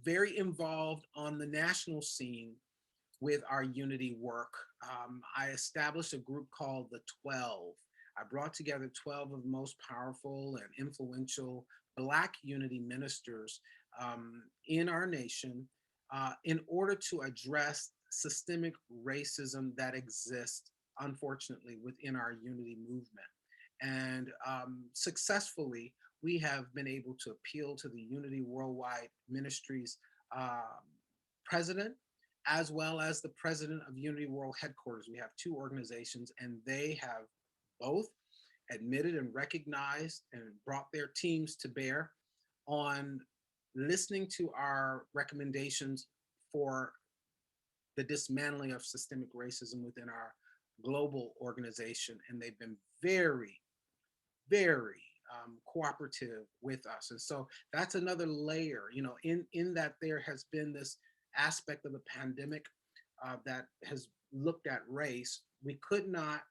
very involved on the national scene with our Unity work. I established a group called the 12. I brought together 12 of the most powerful and influential Black Unity ministers in our nation in order to address systemic racism that exists, unfortunately, within our Unity movement. And successfully, we have been able to appeal to the Unity Worldwide Ministries president, as well as the president of Unity World Headquarters. We have 2 organizations, and they have both admitted and recognized and brought their teams to bear on listening to our recommendations for the dismantling of systemic racism within our global organization. And they've been very, very cooperative with us. And so that's another layer, in that there has been this aspect of the pandemic that has looked at race. We could not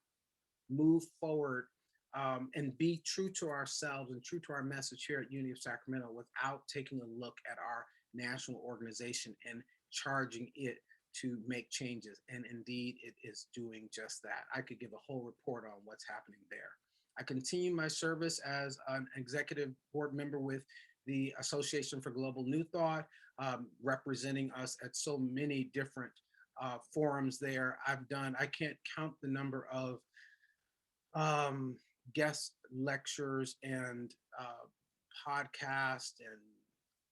move forward and be true to ourselves and true to our message here at Unity of Sacramento without taking a look at our national organization and charging it to make changes. And indeed, it is doing just that. I could give a whole report on what's happening there. I continue my service as an executive board member with the Association for Global New Thought, representing us at so many different forums there. I can't count the number of guest lectures and podcasts and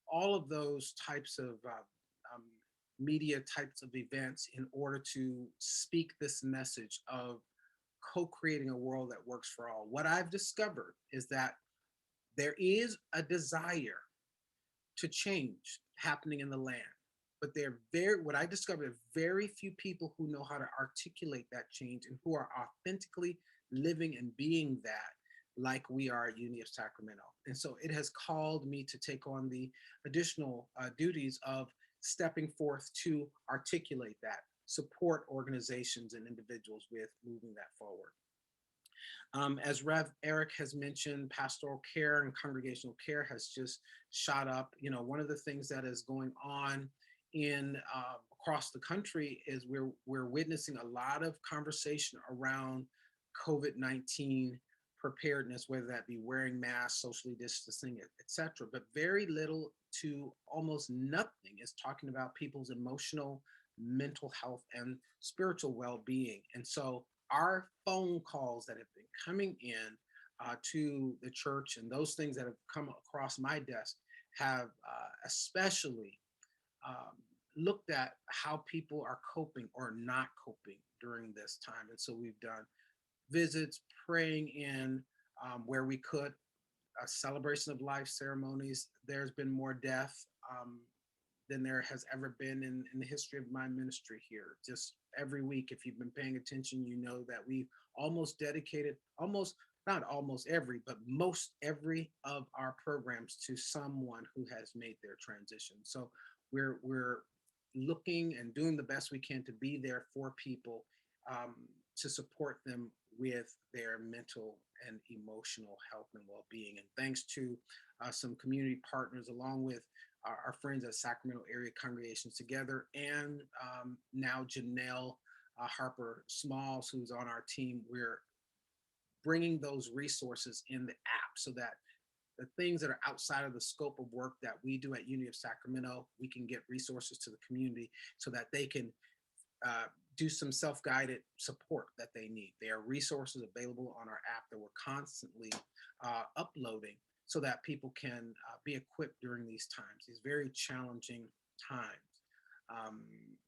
all of those types of media types of events in order to speak this message of co-creating a world that works for all. What I've discovered is that there is a desire to change happening in the land, but what I discovered, very few people who know how to articulate that change and who are authentically living and being that like we are at Unity of Sacramento. And so it has called me to take on the additional duties of stepping forth to articulate that, support organizations and individuals with moving that forward. As Rev Eric has mentioned, pastoral care and congregational care has just shot up. One of the things that is going on in across the country is we're witnessing a lot of conversation around COVID-19 preparedness, whether that be wearing masks, socially distancing, etc. But very little to almost nothing is talking about people's emotional, mental health, and spiritual well-being. And so our phone calls that have been coming in to the church and those things that have come across my desk have especially looked at how people are coping or not coping during this time. And so we've done visits, praying in where we could, a celebration of life ceremonies. There's been more death than there has ever been in the history of my ministry here. Just every week, if you've been paying attention, you know that we've almost dedicated, not almost every, but most every of our programs to someone who has made their transition. So we're looking and doing the best we can to be there for people, to support them with their mental and emotional health and well-being. And thanks to some community partners, along with our friends at Sacramento Area Congregations Together, and now Janelle Harper Smalls, who's on our team, we're bringing those resources in the app so that the things that are outside of the scope of work that we do at Unity of Sacramento, we can get resources to the community so that they can do some self-guided support that they need. There are resources available on our app that we're constantly uploading so that people can be equipped during these times, these very challenging times.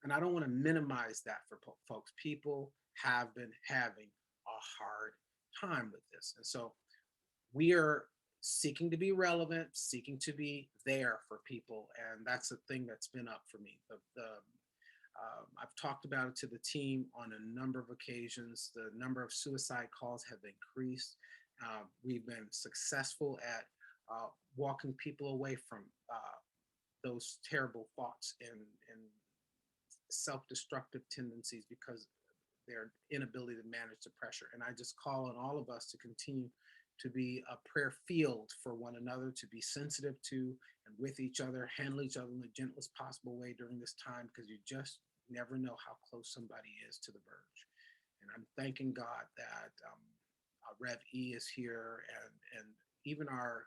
And I don't want to minimize that for folks. People have been having a hard time with this. And so we are seeking to be relevant, seeking to be there for people. And that's the thing that's been up for me. I've talked about it to the team on a number of occasions. The number of suicide calls have increased. We've been successful at walking people away from those terrible thoughts and self-destructive tendencies because their inability to manage the pressure. And I just call on all of us to continue to be a prayer field for one another, to be sensitive to and with each other, handle each other in the gentlest possible way during this time, because you just never know how close somebody is to the verge. And I'm thanking God that Rev E is here, and even our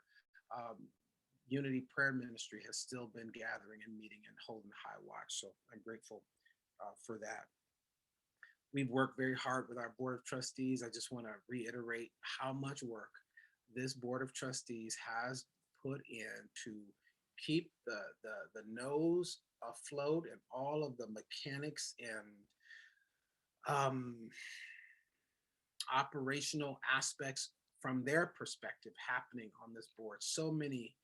Unity Prayer Ministry has still been gathering and meeting and holding high watch. So I'm grateful for that. We've worked very hard with our Board of Trustees. I just want to reiterate how much work this Board of Trustees has put in to keep the nose afloat and all of the mechanics and operational aspects from their perspective happening on this board. So many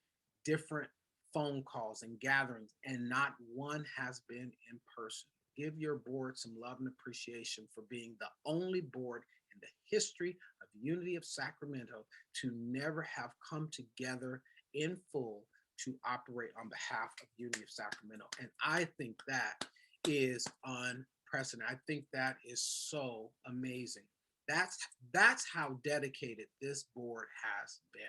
different phone calls and gatherings, and not one has been in person. Give your board some love and appreciation for being the only board in the history of Unity of Sacramento to never have come together in full to operate on behalf of Unity of Sacramento. And I think that is unprecedented. I think that is so amazing. That's how dedicated this board has been.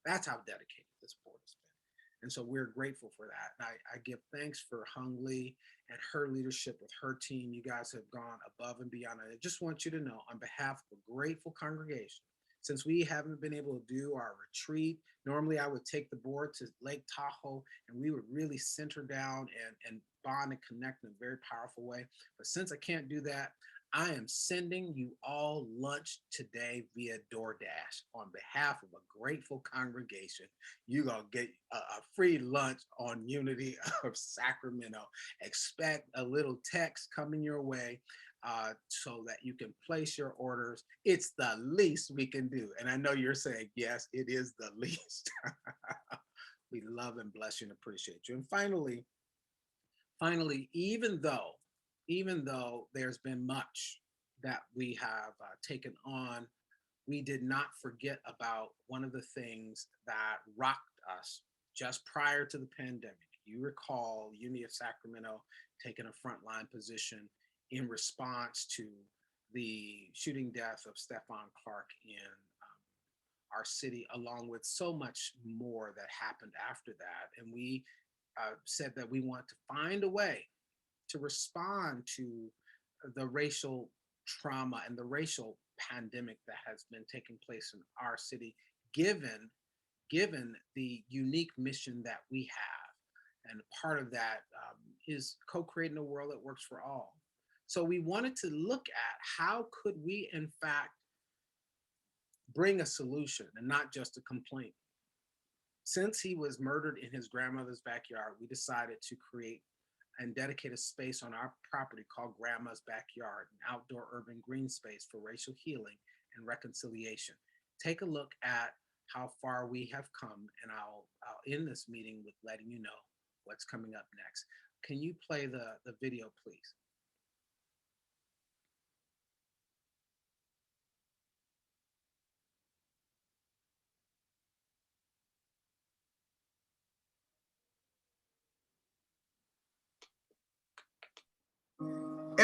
That's how dedicated this board has been. And so we're grateful for that. And I give thanks for Hung Lee and her leadership with her team. You guys have gone above and beyond. And I just want you to know, on behalf of a grateful congregation, since we haven't been able to do our retreat, normally I would take the board to Lake Tahoe and we would really center down and bond and connect in a very powerful way. But since I can't do that, I am sending you all lunch today via DoorDash on behalf of a grateful congregation. You're going to get a free lunch on Unity of Sacramento. Expect a little text coming your way so that you can place your orders. It's the least we can do. And I know you're saying, yes, it is the least. We love and bless you and appreciate you. And finally, even though there's been much that we have taken on, we did not forget about one of the things that rocked us just prior to the pandemic. You recall Unity of Sacramento taking a frontline position in response to the shooting death of Stephon Clark in our city, along with so much more that happened after that. And we said that we want to find a way to respond to the racial trauma and the racial pandemic that has been taking place in our city, given the unique mission that we have. And part of that is co-creating a world that works for all. So we wanted to look at how could we, in fact, bring a solution and not just a complaint. Since he was murdered in his grandmother's backyard, we decided to create and dedicate a space on our property called Grandma's Backyard, an outdoor urban green space for racial healing and reconciliation. Take a look at how far we have come, and I'll end this meeting with letting you know what's coming up next. Can you play the video, please?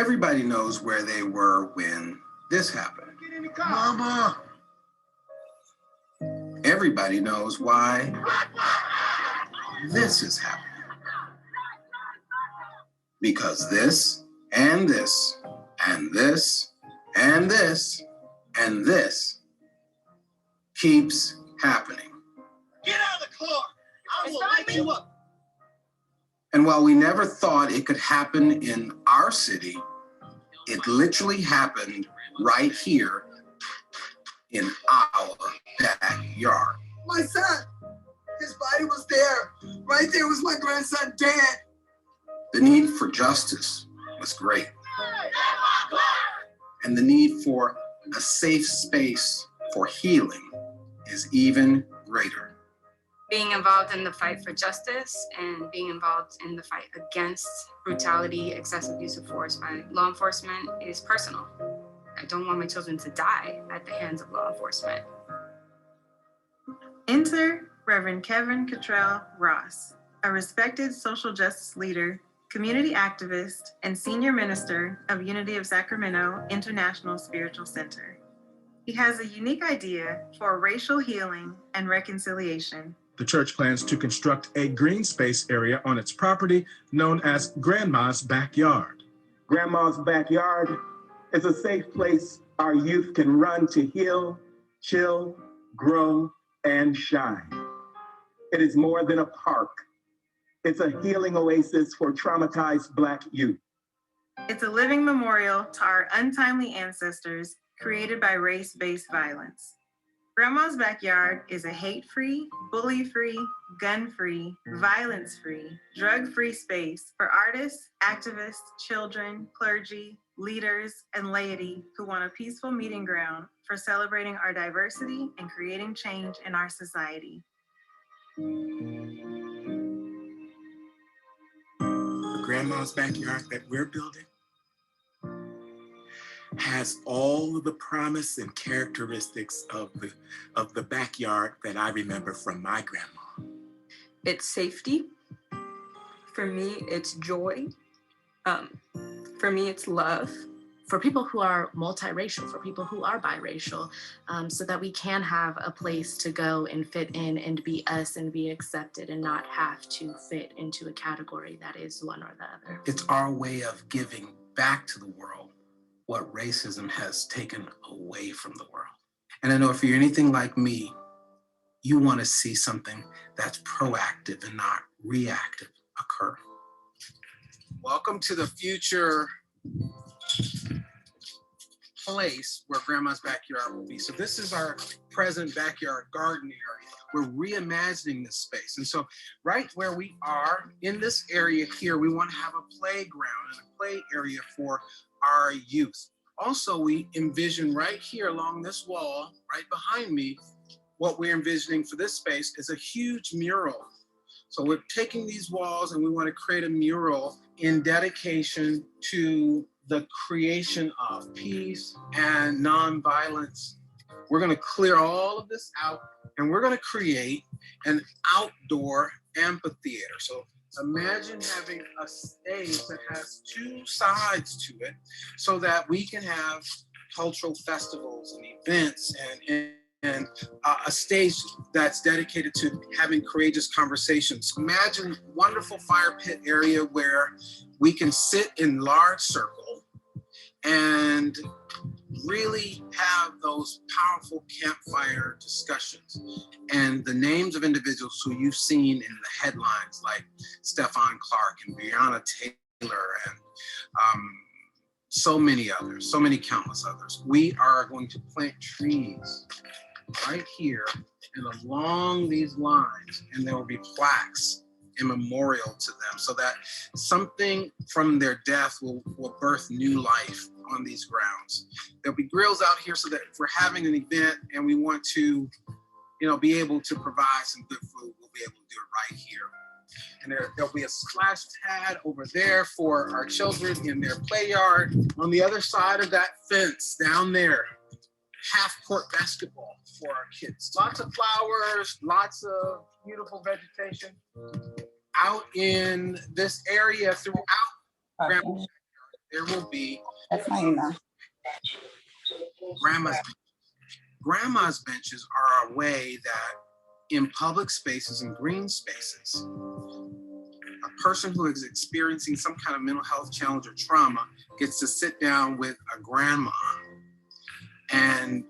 Everybody knows where they were when this happened. Get in the car. Mama. Everybody knows why this is happening. Because this, and this, and this, and this, and this keeps happening. Get out of the car. I will light you up. And while we never thought it could happen in our city, it literally happened right here in our backyard. My son, his body was there. Right there was my grandson dead. The need for justice was great. And the need for a safe space for healing is even greater. Being involved in the fight for justice and being involved in the fight against brutality, excessive use of force by law enforcement is personal. I don't want my children to die at the hands of law enforcement. Enter Reverend Kevin Cottrell Ross, a respected social justice leader, community activist, and senior minister of Unity of Sacramento International Spiritual Center. He has a unique idea for racial healing and reconciliation. The church plans to construct a green space area on its property known as Grandma's Backyard. Grandma's Backyard is a safe place our youth can run to heal, chill, grow, and shine. It is more than a park. It's a healing oasis for traumatized Black youth. It's a living memorial to our untimely ancestors created by race-based violence. Grandma's Backyard is a hate-free, bully-free, gun-free, violence-free, drug-free space for artists, activists, children, clergy, leaders, and laity who want a peaceful meeting ground for celebrating our diversity and creating change in our society. Grandma's Backyard that we're building has all of the promise and characteristics of the backyard that I remember from my grandma. It's safety. For me, it's joy. For me, it's love. For people who are multiracial, for people who are biracial, so that we can have a place to go and fit in and be us and be accepted and not have to fit into a category that is one or the other. It's our way of giving back to the world what racism has taken away from the world. And I know if you're anything like me, you want to see something that's proactive and not reactive occur. Welcome to the future place where Grandma's Backyard will be. So this is our present backyard garden area. We're reimagining this space. And so right where we are in this area here, we want to have a playground and a play area for our youth. Also, we envision right here along this wall, right behind me, what we're envisioning for this space is a huge mural. So we're taking these walls and we want to create a mural in dedication to the creation of peace and nonviolence. We're going to clear all of this out and we're going to create an outdoor amphitheater. So imagine having a stage that has two sides to it so that we can have cultural festivals and events and a stage that's dedicated to having courageous conversations. Imagine a wonderful fire pit area where we can sit in large circle and really have those powerful campfire discussions. And the names of individuals who you've seen in the headlines, like Stephon Clark and Breonna Taylor and so many others, so many countless others. We are going to plant trees right here and along these lines, and there will be plaques in memorial to them so that something from their death will birth new life on these grounds. There'll be grills out here so that if we're having an event and we want to, be able to provide some good food, we'll be able to do it right here. And there'll be a splash pad over there for our children in their play yard. On the other side of that fence down there, half-court basketball for our kids. Lots of flowers, lots of beautiful vegetation out in this area throughout Grandma's Backyard. there will be That's my email. Grandma's benches are a way that in public spaces and green spaces, a person who is experiencing some kind of mental health challenge or trauma gets to sit down with a grandma and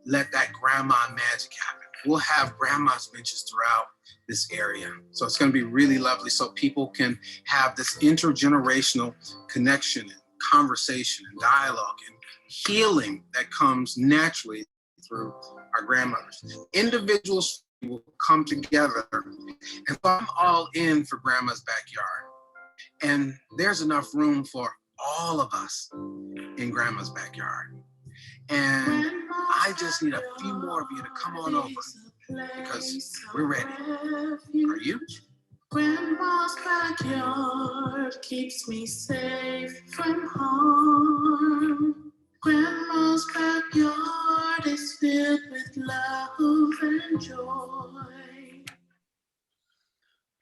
let that grandma magic happen. We'll have grandma's benches throughout this area. So it's going to be really lovely so people can have this intergenerational connection and conversation and dialogue and healing that comes naturally through our grandmothers. Individuals will come together, and I'm all in for grandma's backyard. And there's enough room for all of us in grandma's backyard. And I just need a few more of you to come on over because we're ready. Are you? Grandma's backyard keeps me safe from harm. Grandma's backyard is filled with love and joy.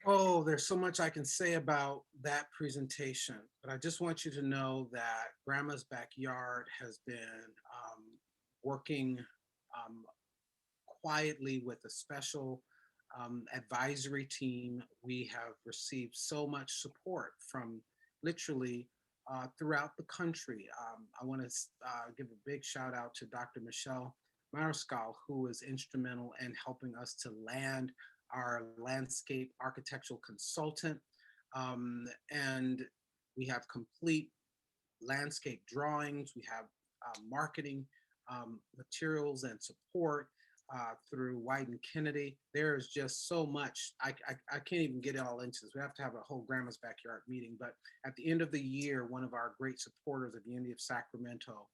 Oh, there's so much I can say about that presentation, but I just want you to know that Grandma's Backyard has been working quietly with a special advisory team. We have received so much support from literally throughout the country. I want to give a big shout out to Dr. Michelle Mariscal, who was instrumental in helping us to land our landscape architectural consultant. And we have complete landscape drawings. We have marketing materials and support through White and Kennedy. There is just so much. I can't even get it all into this. We have to have a whole Grandma's Backyard meeting. But at the end of the year, one of our great supporters of Unity of Sacramento,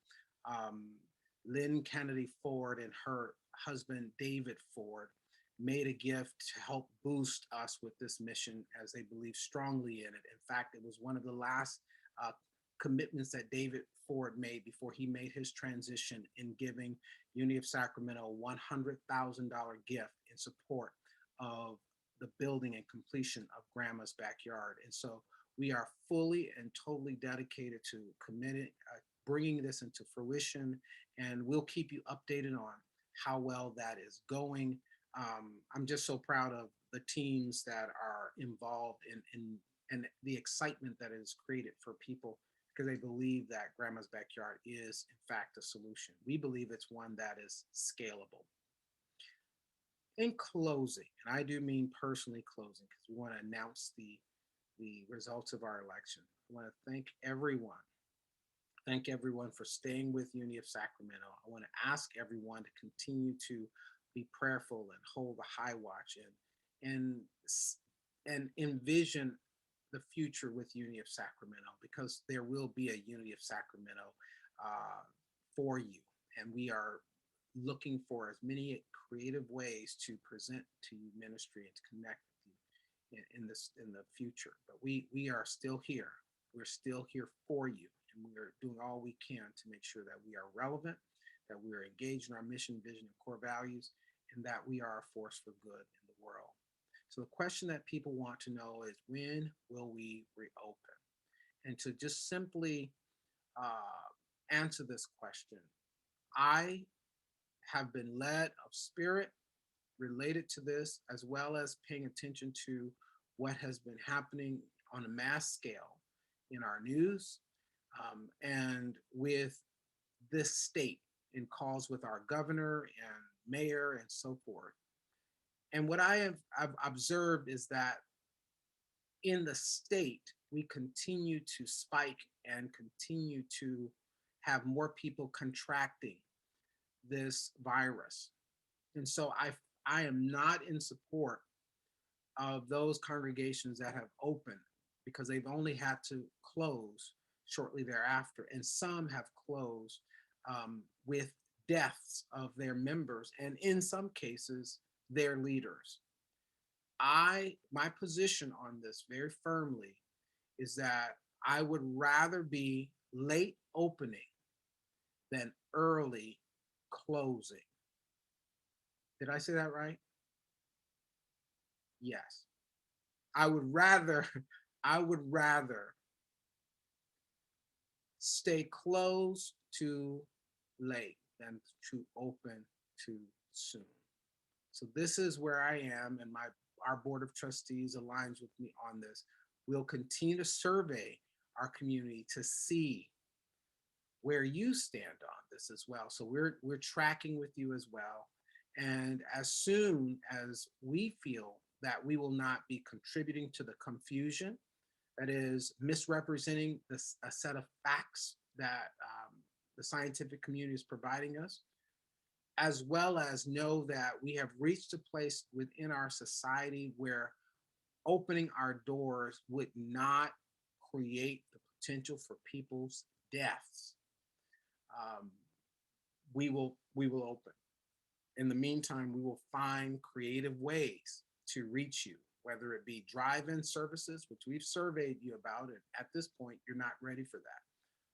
Lynn Kennedy Ford and her husband, David Ford, made a gift to help boost us with this mission as they believe strongly in it. In fact, it was one of the last commitments that David Ford made before he made his transition in giving Unity of Sacramento a $100,000 gift in support of the building and completion of Grandma's Backyard. And so we are fully and totally dedicated to bringing this into fruition, and we'll keep you updated on how well that is going. I'm just so proud of the teams that are involved in the excitement that is created for people because they believe that Grandma's Backyard is in fact a solution. We believe it's one that is scalable. In closing, and I do mean personally closing because we want to announce the results of our election. I want to thank everyone for staying with Unity of Sacramento. I want to ask everyone to continue to be prayerful and hold a high watch and envision the future with Unity of Sacramento, because there will be a Unity of Sacramento for you. And we are looking for as many creative ways to present to you ministry and to connect with you in the future. But we are still here. We're still here for you. And we are doing all we can to make sure that we are relevant, that we are engaged in our mission, vision, and core values, and that we are a force for good in the world. So the question that people want to know is, when will we reopen? And to just simply answer this question, I have been led of spirit related to this, as well as paying attention to what has been happening on a mass scale in our news and with this state in calls with our governor and mayor and so forth. And what I've observed is that in the state, we continue to spike and continue to have more people contracting this virus. And so I am not in support of those congregations that have opened because they've only had to close shortly thereafter. And some have closed with deaths of their members, and in some cases, their leaders. My position on this very firmly is that I would rather be late opening than early closing. Did I say that right? Yes. I would rather stay closed too late than to open too soon. So this is where I am, and our board of trustees aligns with me on this. We'll continue to survey our community to see where you stand on this as well. So we're tracking with you as well. And as soon as we feel that we will not be contributing to the confusion, that is misrepresenting a set of facts that the scientific community is providing us, as well as know that we have reached a place within our society where opening our doors would not create the potential for people's deaths. We will open. In the meantime, we will find creative ways to reach you, whether it be drive-in services, which we've surveyed you about, and at this point, you're not ready for that.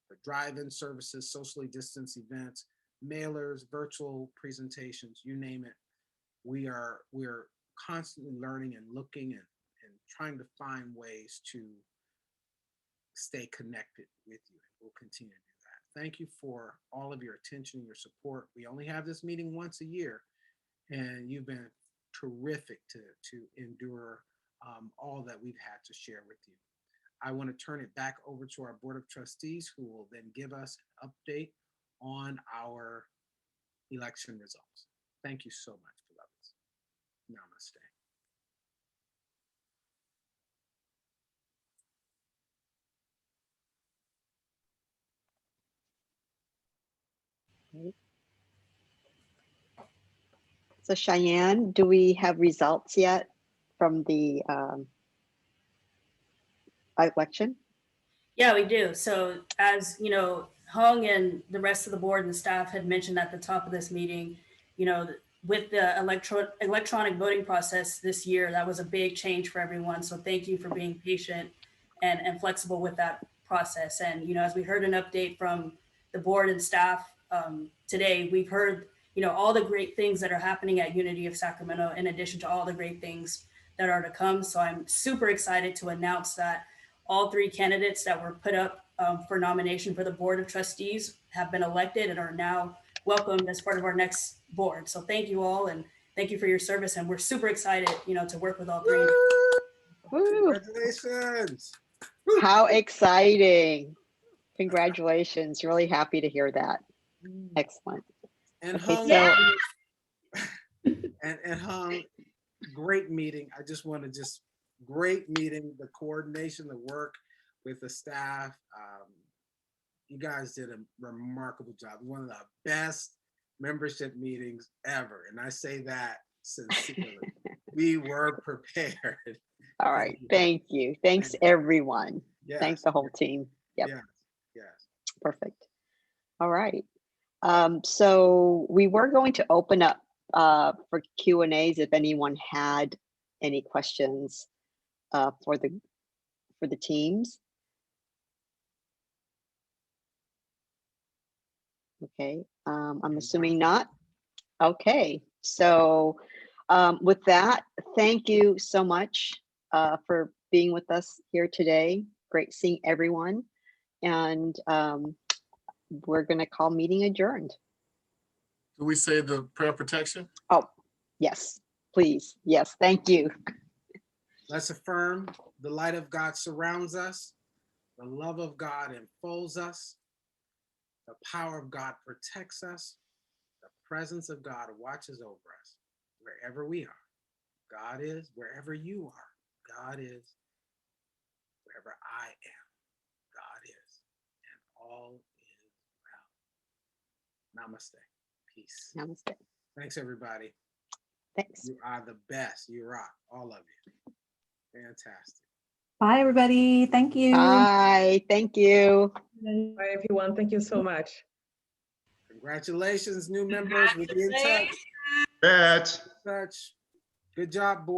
But drive-in services, socially distanced events, mailers, virtual presentations, you name it. We're constantly learning and looking and trying to find ways to stay connected with you. And we'll continue to do that. Thank you for all of your attention and your support. We only have this meeting once a year, and you've been terrific to endure all that we've had to share with you. I want to turn it back over to our Board of Trustees, who will then give us an update on our election results. Thank you so much, beloveds. Namaste. So Cheyenne, do we have results yet from the election? Yeah, we do. So as you know, Hung and the rest of the board and staff had mentioned at the top of this meeting, you know, with the electronic voting process this year, that was a big change for everyone. So thank you for being patient and flexible with that process. And, you know, as we heard an update from the board and staff today, we've heard, you know, all the great things that are happening at Unity of Sacramento, in addition to all the great things that are to come. So I'm super excited to announce that all three candidates that were put up for nomination for the Board of Trustees have been elected and are now welcomed as part of our next board. So thank you all, and thank you for your service. And we're super excited, you know, to work with all three. Woo. Congratulations. How exciting. Congratulations. Really happy to hear that. Excellent. And Okay, Hung, so and Hung, great meeting. I just want to great meeting, the coordination, the work with the staff. You guys did a remarkable job. One of the best membership meetings ever. And I say that sincerely. We were prepared. all right. Thank you. Thanks, everyone. Yes. Thanks, the whole team. Yep. Yes. Perfect. All right. So we were going to open up for Q&As if anyone had any questions for the teams. Okay, I'm assuming not. Okay, so with that, thank you so much for being with us here today. Great seeing everyone. And we're going to call meeting adjourned. Do we say the prayer of protection? Oh, yes, please. Yes, thank you. Let's affirm the light of God surrounds us, the love of God enfolds us, the power of God protects us, the presence of God watches over us wherever we are. God is wherever you are. God is wherever I am. God is, and all is well. Namaste. Peace. Namaste. Thanks, everybody. Thanks. You are the best. You rock, all of you. Fantastic. Bye, everybody. Thank you. Bye. Thank you. Bye, everyone. Thank you so much. Congratulations, new members. We'll be in touch. Touch. Good job, board.